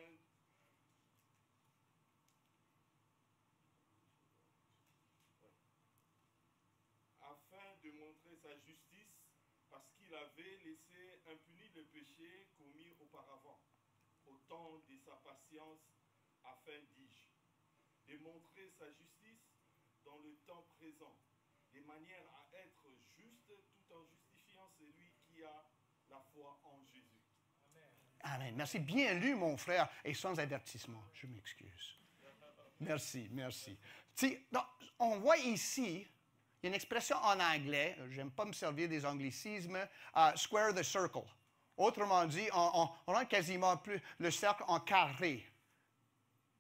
de montrer sa justice parce qu'il avait laissé impuni le péché commis auparavant, au temps de sa patience, afin, dis-je, de montrer sa justice dans le temps présent, de manière à être juste tout en justifiant celui qui a la foi en Jésus. Amen. Amen. Merci. Bien lu, mon frère, et sans avertissement. Je m'excuse. Merci. Donc, on voit ici... Il y a une expression en anglais, je n'aime pas me servir des anglicismes, square the circle. Autrement dit, on rend quasiment plus le cercle en carré.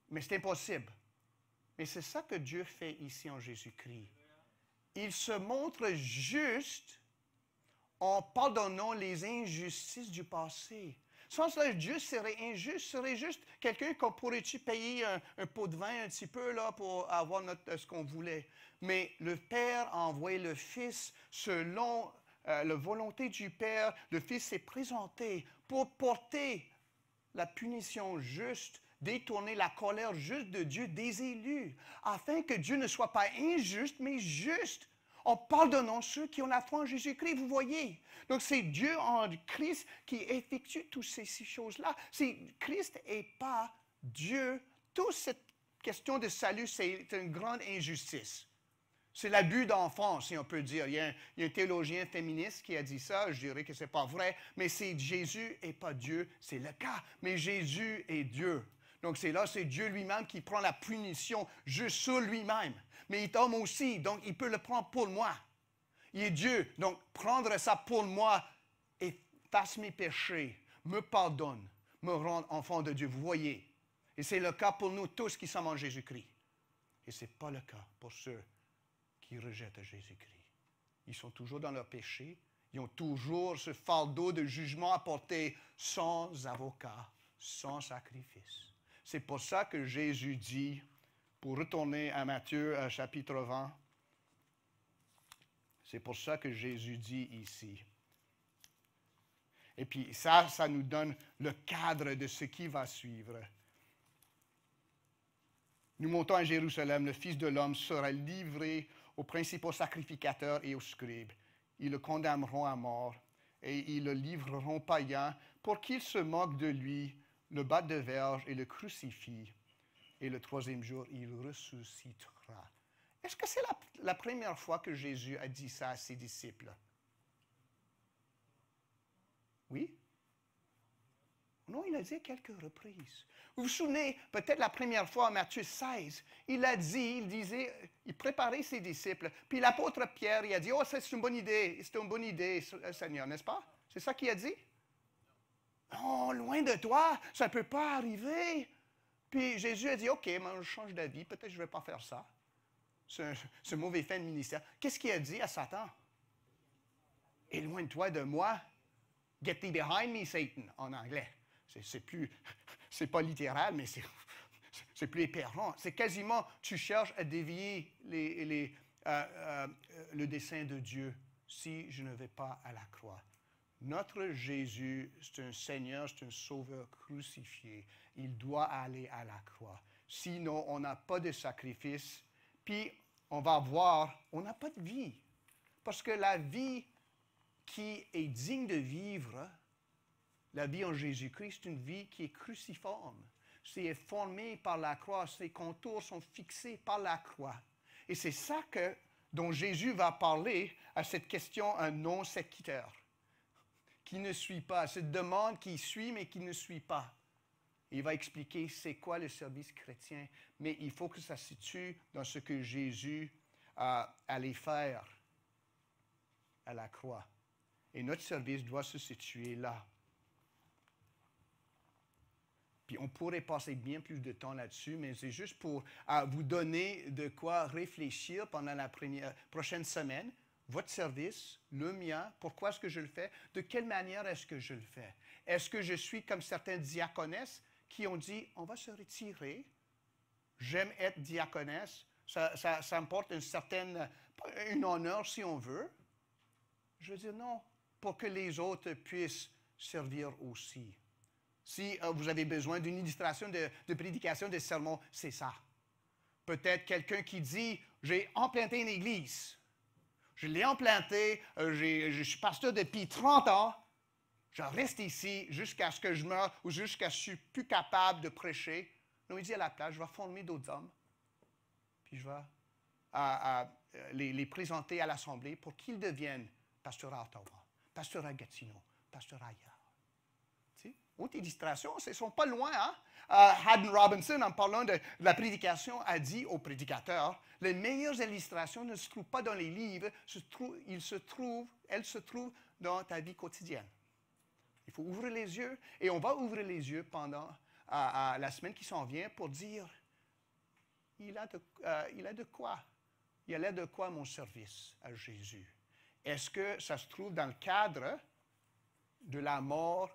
Mais c'est impossible. Mais c'est ça que Dieu fait ici en Jésus-Christ. Il se montre juste en pardonnant les injustices du passé. Sans cela, Dieu serait injuste, serait juste quelqu'un qu'on pourrait-tu payer un pot de vin un petit peu là, pour avoir ce qu'on voulait. Mais le Père a envoyé le Fils selon la volonté du Père. Le Fils s'est présenté pour porter la punition juste, détourner la colère juste de Dieu des élus, afin que Dieu ne soit pas injuste, mais juste. en pardonnant ceux qui ont la foi en Jésus-Christ, vous voyez. Donc, c'est Dieu en Christ qui effectue toutes ces choses-là. Christ n'est pas Dieu. Toute cette question de salut, c'est une grande injustice. C'est l'abus d'enfance, si on peut dire. Il y a un théologien féministe qui a dit ça, je dirais que ce n'est pas vrai, mais c'est Jésus n'est pas Dieu, c'est le cas. Mais Jésus est Dieu. Donc c'est Dieu lui-même qui prend la punition juste sur lui-même. Mais il est homme aussi, donc il peut le prendre pour moi. Il est Dieu, donc prendre ça pour moi efface mes péchés, me pardonne, me rend enfant de Dieu. Vous voyez. Et c'est le cas pour nous tous qui sommes en Jésus-Christ. Et ce n'est pas le cas pour ceux qui rejettent Jésus-Christ. Ils sont toujours dans leur péché. Ils ont toujours ce fardeau de jugement à porter sans avocat, sans sacrifice. C'est pour ça que Jésus dit, pour retourner à Matthieu chapitre 20, c'est pour ça que Jésus dit ici. Et puis ça nous donne le cadre de ce qui va suivre. Nous montons à Jérusalem, le Fils de l'homme sera livré aux principaux sacrificateurs et aux scribes. Ils le condamneront à mort et ils le livreront païen pour qu'ils se moquent de lui, le battent de verge et le crucifient. Et le troisième jour, il ressuscitera. Est-ce que c'est la première fois que Jésus a dit ça à ses disciples? Oui? Non, il a dit à quelques reprises. Vous vous souvenez, peut-être la première fois, en Matthieu 16, il préparait ses disciples. Puis l'apôtre Pierre, il a dit, « Oh, c'est une bonne idée, Seigneur, n'est-ce pas? » C'est ça qu'il a dit? Non, loin de toi, ça ne peut pas arriver. Puis Jésus a dit, « OK, mais je change d'avis, peut-être que je ne vais pas faire ça. » Ce mauvais fin de ministère. Qu'est-ce qu'il a dit à Satan? « Éloigne-toi de moi. Get thee behind me, Satan, en anglais. » C'est pas littéral, mais c'est plus épeurant. C'est quasiment, tu cherches à dévier le dessein de Dieu si je ne vais pas à la croix. Notre Jésus, c'est un Seigneur, c'est un Sauveur crucifié. Il doit aller à la croix. Sinon, on n'a pas de sacrifice. Puis, on va voir, on n'a pas de vie. Parce que la vie qui est digne de vivre, la vie en Jésus-Christ, c'est une vie qui est cruciforme. C'est formé par la croix, ses contours sont fixés par la croix. Et c'est ça dont Jésus va parler à cette question, un non-séquiteur, qui ne suit pas, cette demande qui suit mais qui ne suit pas. Il va expliquer c'est quoi le service chrétien, mais il faut que ça se situe dans ce que Jésus allait faire à la croix. Et notre service doit se situer là. Puis on pourrait passer bien plus de temps là-dessus, mais c'est juste pour vous donner de quoi réfléchir pendant la prochaine semaine. Votre service, le mien, pourquoi est-ce que je le fais? De quelle manière est-ce que je le fais? Est-ce que je suis comme certaines diaconesses qui ont dit, on va se retirer, j'aime être diaconesse, ça me porte un honneur si on veut. Je veux dire non, pour que les autres puissent servir aussi. Si vous avez besoin d'une illustration de prédication, de sermon, c'est ça. Peut-être quelqu'un qui dit, j'ai implanté une église. Je l'ai implantée, je suis pasteur depuis 30 ans. Je reste ici jusqu'à ce que je meure ou jusqu'à ce que je ne suis plus capable de prêcher. Non, il dit à la place, je vais former d'autres hommes. Puis je vais les présenter à l'Assemblée pour qu'ils deviennent pasteur à Ottawa, pasteur à Gatineau, pasteur ailleurs. Autre illustration, ils ne sont pas loin. Hein? Haddon Robinson, en parlant de la prédication, a dit aux prédicateurs, les meilleures illustrations ne se trouvent pas dans les livres, elles se trouvent dans ta vie quotidienne. Il faut ouvrir les yeux, et on va ouvrir les yeux pendant la semaine qui s'en vient pour dire, il a de quoi mon service à Jésus? Est-ce que ça se trouve dans le cadre de la mort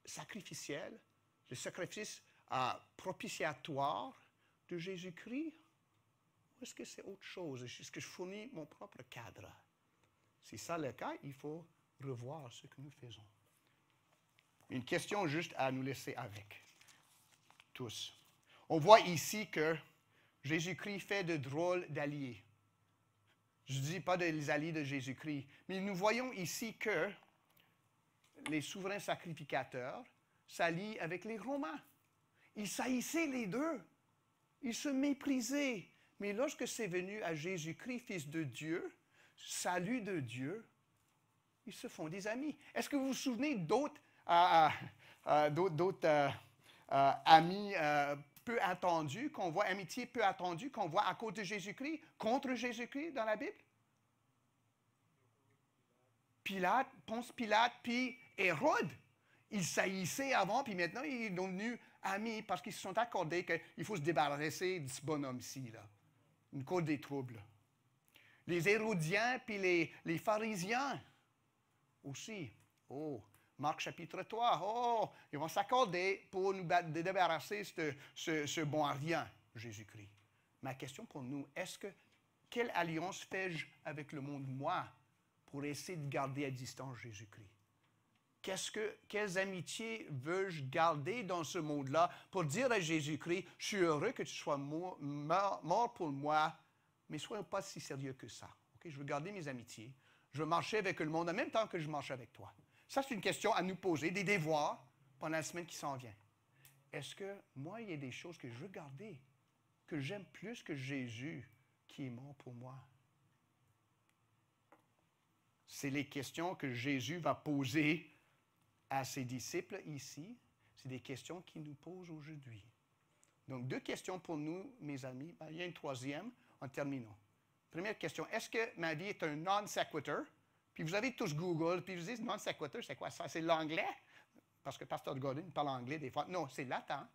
sacrificiel, le sacrifice propitiatoire de Jésus-Christ? Ou est-ce que c'est autre chose? Est-ce que je fournis mon propre cadre? Si c'est ça le cas, il faut revoir ce que nous faisons. Une question juste à nous laisser avec, tous. On voit ici que Jésus-Christ fait de drôles d'alliés. Je ne dis pas des alliés de Jésus-Christ, mais nous voyons ici que les souverains sacrificateurs s'allient avec les Romains. Ils saillissaient les deux. Ils se méprisaient. Mais lorsque c'est venu à Jésus-Christ, Fils de Dieu, salut de Dieu, ils se font des amis. Est-ce que vous vous souvenez d'autres amis peu attendus qu'on voit, amitié peu attendue qu'on voit à cause de Jésus-Christ, contre Jésus-Christ dans la Bible? Pilate, Ponce Pilate, puis Hérode. Ils saillissaient avant, puis maintenant ils sont devenus amis parce qu'ils se sont accordés qu'il faut se débarrasser de ce bonhomme-ci, là. Une cause des troubles. Les Hérodiens, puis les pharisiens aussi. Oh, Marc chapitre 3. Oh, ils vont s'accorder pour nous débarrasser de ce bon à rien, Jésus-Christ. Ma question pour nous, quelle alliance fais-je avec le monde, moi, pour essayer de garder à distance Jésus-Christ? Quelles amitiés veux-je garder dans ce monde-là pour dire à Jésus-Christ, je suis heureux que tu sois mort pour moi, mais sois pas si sérieux que ça. Okay? Je veux garder mes amitiés. Je veux marcher avec le monde en même temps que je marche avec toi. Ça, c'est une question à nous poser, des devoirs pendant la semaine qui s'en vient. Est-ce que moi, il y a des choses que je veux garder, que j'aime plus que Jésus qui est mort pour moi? C'est les questions que Jésus va poser à ses disciples ici. C'est des questions qu'il nous pose aujourd'hui. Donc, 2 questions pour nous, mes amis. Il y a une troisième en terminant. Première question, est-ce que ma vie est un non sequitur? Puis vous avez tous Google, puis vous dites non sequitur, c'est quoi ça? C'est l'anglais? Parce que Pasteur Gordon parle anglais des fois. Non, c'est latin.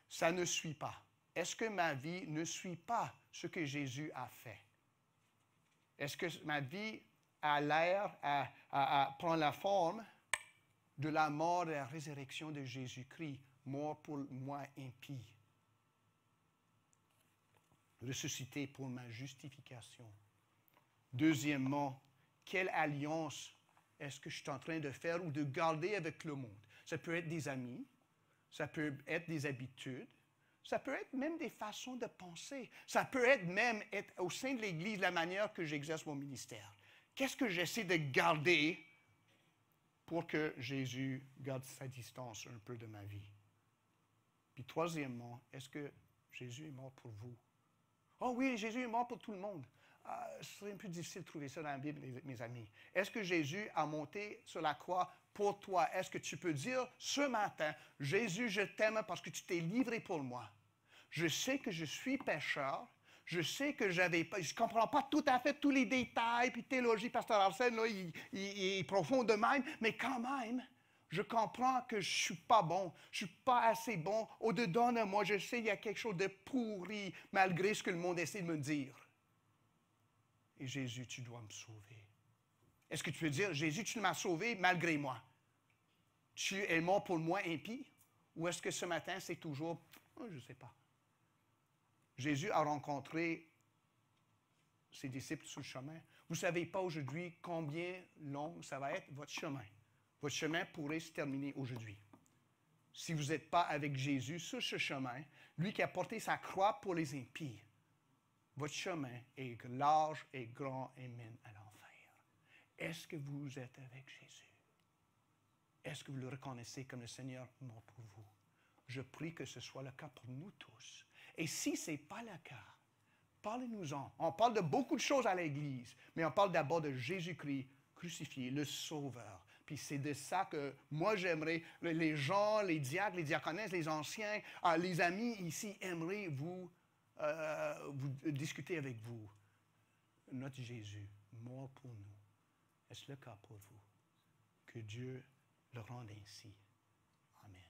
Ça ne suit pas. Est-ce que ma vie ne suit pas ce que Jésus a fait? Est-ce que ma vie a l'air à prendre la forme de la mort et la résurrection de Jésus-Christ, mort pour moi impie, ressuscité pour ma justification? Deuxièmement, quelle alliance est-ce que je suis en train de faire ou de garder avec le monde? Ça peut être des amis, ça peut être des habitudes, ça peut être même des façons de penser, ça peut être même au sein de l'Église la manière que j'exerce mon ministère. Qu'est-ce que j'essaie de garder pour que Jésus garde sa distance un peu de ma vie? Puis troisièmement, est-ce que Jésus est mort pour vous? Oh oui, Jésus est mort pour tout le monde. Ce serait un peu difficile de trouver ça dans la Bible, mes amis. Est-ce que Jésus a monté sur la croix pour toi? Est-ce que tu peux dire ce matin, Jésus, je t'aime parce que tu t'es livré pour moi. Je sais que je suis pécheur. Je sais que je ne comprends pas tout à fait tous les détails, puis théologie, Pasteur Arsène, là, il est profond de même, mais quand même, je comprends que je ne suis pas bon, je ne suis pas assez bon. Au-dedans de moi, je sais qu'il y a quelque chose de pourri, malgré ce que le monde essaie de me dire. Et Jésus, tu dois me sauver. Est-ce que tu veux dire, Jésus, tu m'as sauvé malgré moi? Tu es mort pour moi impie? Ou est-ce que ce matin, c'est toujours, je ne sais pas. Jésus a rencontré ses disciples sur le chemin. Vous ne savez pas aujourd'hui combien long ça va être votre chemin. Votre chemin pourrait se terminer aujourd'hui. Si vous n'êtes pas avec Jésus sur ce chemin, lui qui a porté sa croix pour les impies, votre chemin est large et grand et mène à l'enfer. Est-ce que vous êtes avec Jésus? Est-ce que vous le reconnaissez comme le Seigneur mort pour vous? Je prie que ce soit le cas pour nous tous. Et si ce n'est pas le cas, parlez-nous-en. On parle de beaucoup de choses à l'Église, mais on parle d'abord de Jésus-Christ crucifié, le Sauveur. Puis c'est de ça que moi j'aimerais, les gens, les diacres, les diaconesses, les anciens, les amis ici aimeraient vous discuter avec vous. Notre Jésus, mort pour nous. Est-ce le cas pour vous? Que Dieu le rende ainsi. Amen.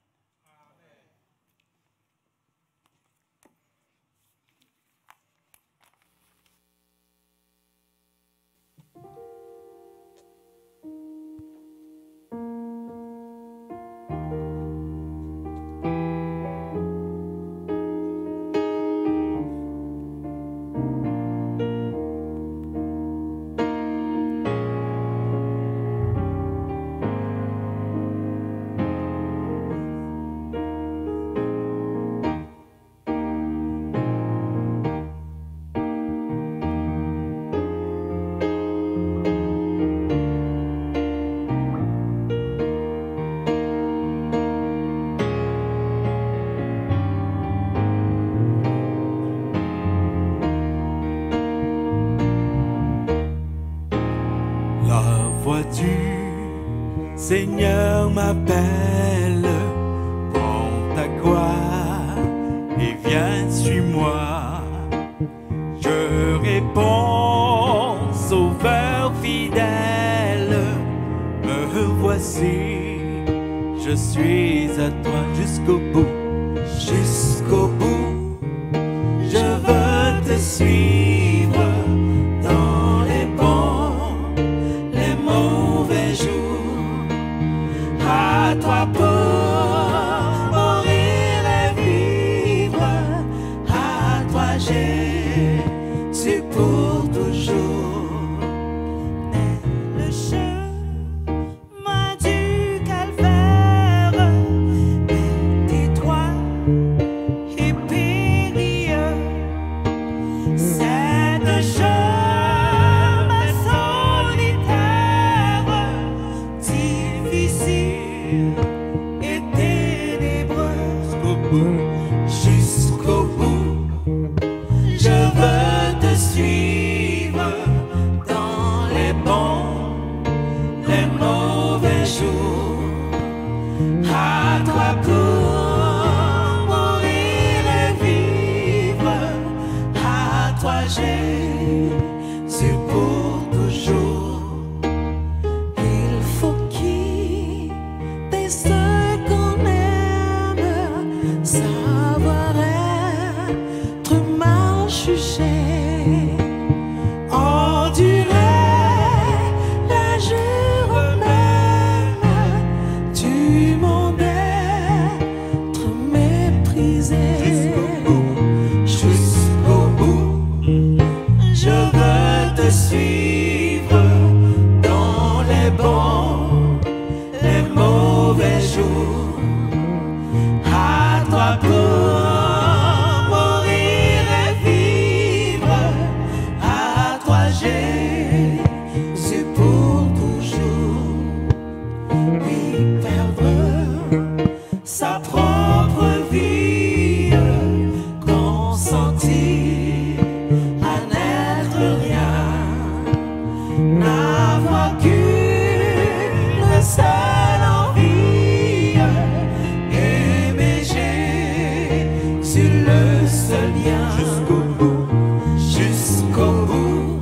Seigneur m'appelle, prends ta croix et viens, suis-moi. Je réponds, Sauveur fidèle, me voici, je suis à toi jusqu'au bout, jusqu'au bout. Je veux te suivre dans les bons, les mauvais jours. À toi pour mourir et vivre, à toi Jésus pour toujours. Mais le chemin du calvaire est étroit et périlleux. C'est un chemin solitaire, difficile et ténébreux. Jusqu'au bout, je veux te suivre dans les bons, les mauvais jours. À toi pour mourir et vivre, à toi Jésus pour toujours. Il faut quitter ce qu'on aime, savoir être mal jugé, endurer la jour même du monde, être méprisé. Jusqu'au bout, je veux te suivre dans les bons, les mauvais jours. À toi pour mourir et vivre, à toi Jésus pour toujours. Oui, perdre sa propre vie, consentir à n'être rien, n'avoir qu'une seule envie, aimer Jésus, le seul lien. Jusqu'au bout, jusqu'au bout,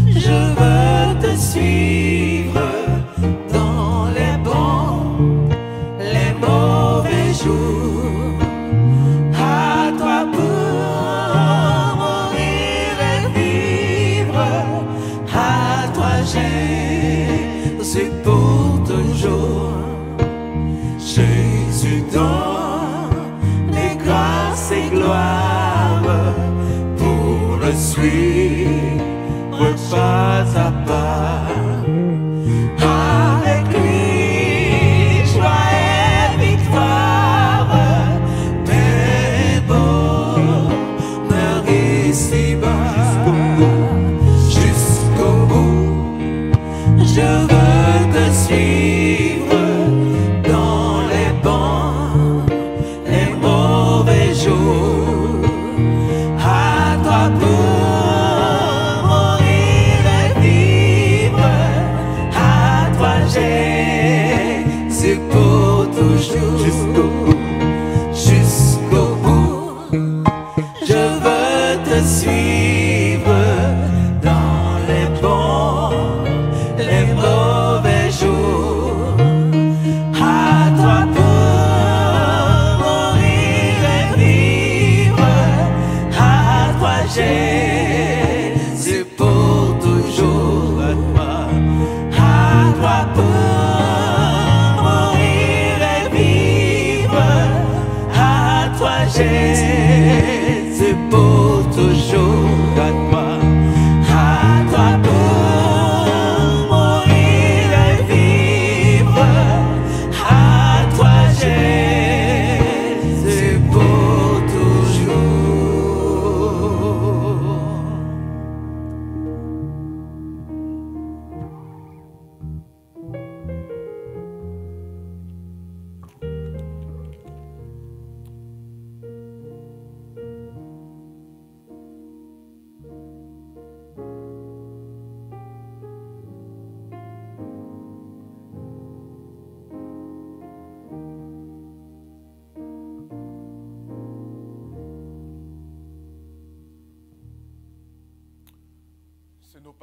je veux te suivre dans les bons, les mauvais jours. À toi pour mourir et vivre, à toi Jésus pour toujours. Jésus donne grâce et gloire pour le suivre pas à pas. Avec lui, joie et victoire, paix, bonheur ici-bas. Jusqu'au bout, je veux te suivre dans les bons, les mauvais jours. À toi pour mourir et vivre, à toi Jésus pour toujours. Jusqu'au bout, jusqu'au bout, je veux te suivre dans les bons, les mauvais jours. À toi pour mourir et vivre, à toi Jésus pour toujours. À toi pour mourir et vivre, à toi Jésus pour toujours. À toi pour mourir et vivre, à toi Jésus pour toujours.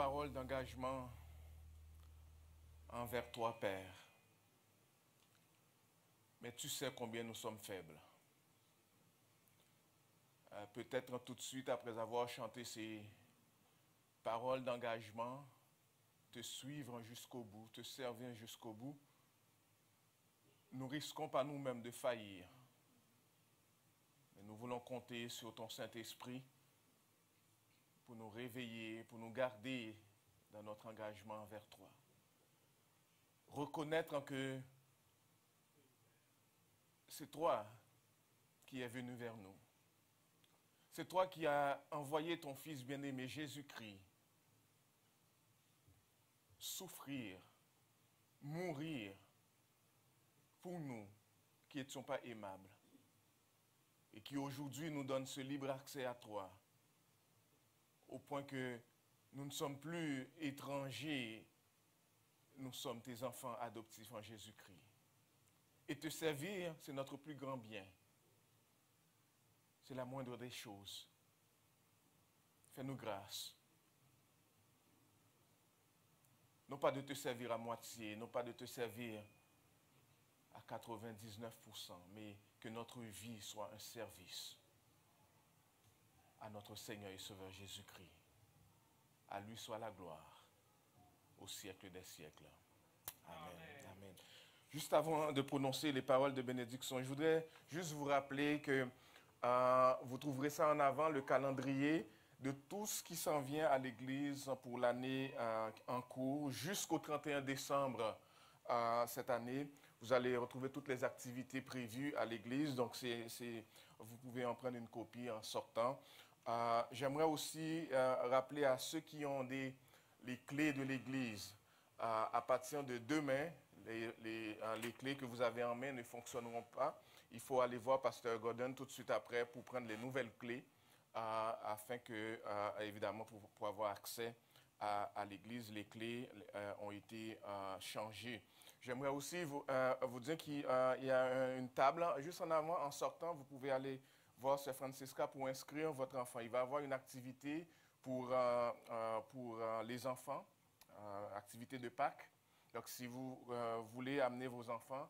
parole d'engagement envers toi, Père. Mais tu sais combien nous sommes faibles. Peut-être tout de suite après avoir chanté ces paroles d'engagement, te suivre jusqu'au bout, te servir jusqu'au bout, nous risquons par nous-mêmes de faillir. Mais nous voulons compter sur ton Saint-Esprit pour nous réveiller, pour nous garder dans notre engagement envers toi. Reconnaître que c'est toi qui es venu vers nous. C'est toi qui as envoyé ton Fils bien-aimé Jésus-Christ souffrir, mourir pour nous qui n'étions pas aimables et qui aujourd'hui nous donne ce libre accès à toi au point que nous ne sommes plus étrangers, nous sommes tes enfants adoptifs en Jésus-Christ. Et te servir, c'est notre plus grand bien. C'est la moindre des choses. Fais-nous grâce. Non pas de te servir à moitié, non pas de te servir à 99%, mais que notre vie soit un service à notre Seigneur et Sauveur Jésus-Christ. À lui soit la gloire au siècle des siècles. Amen. Amen. Juste avant de prononcer les paroles de bénédiction, je voudrais juste vous rappeler que vous trouverez ça en avant, le calendrier de tout ce qui s'en vient à l'Église pour l'année en cours jusqu'au 31 décembre cette année. Vous allez retrouver toutes les activités prévues à l'Église, donc vous pouvez en prendre une copie en sortant. J'aimerais aussi rappeler à ceux qui ont les clés de l'Église, à partir de demain, les clés que vous avez en main ne fonctionneront pas. Il faut aller voir Pasteur Gordon tout de suite après pour prendre les nouvelles clés, afin que, évidemment, pour avoir accès à l'Église, les clés ont été changées. J'aimerais aussi vous dire qu'il y a une table juste en avant, en sortant, vous pouvez aller voir Sœur Francisca pour inscrire votre enfant. Il va y avoir une activité pour les enfants, activité de Pâques. Donc, si vous voulez amener vos enfants,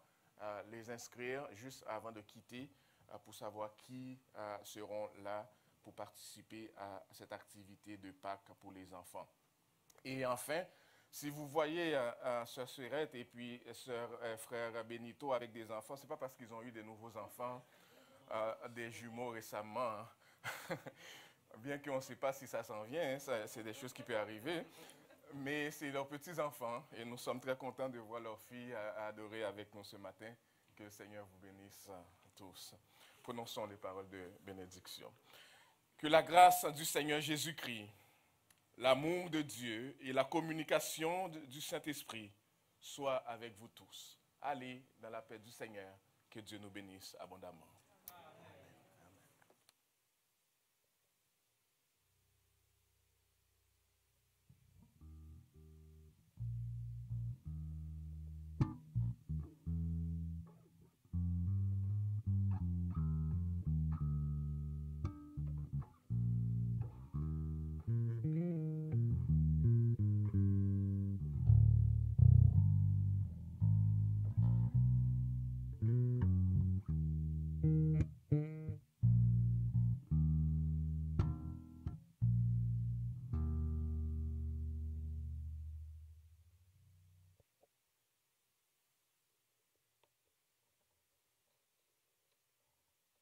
les inscrire juste avant de quitter pour savoir qui seront là pour participer à cette activité de Pâques pour les enfants. Et enfin, si vous voyez Sœur Surette et puis frère Benito avec des enfants, ce n'est pas parce qu'ils ont eu des nouveaux enfants, des jumeaux récemment. Hein. Bien qu'on ne sait pas si ça s'en vient, hein, c'est des choses qui peuvent arriver. Mais c'est leurs petits-enfants et nous sommes très contents de voir leurs filles adorer avec nous ce matin. Que le Seigneur vous bénisse tous. Prononçons les paroles de bénédiction. Que la grâce du Seigneur Jésus-Christ, l'amour de Dieu et la communication du Saint-Esprit soient avec vous tous. Allez dans la paix du Seigneur. Que Dieu nous bénisse abondamment.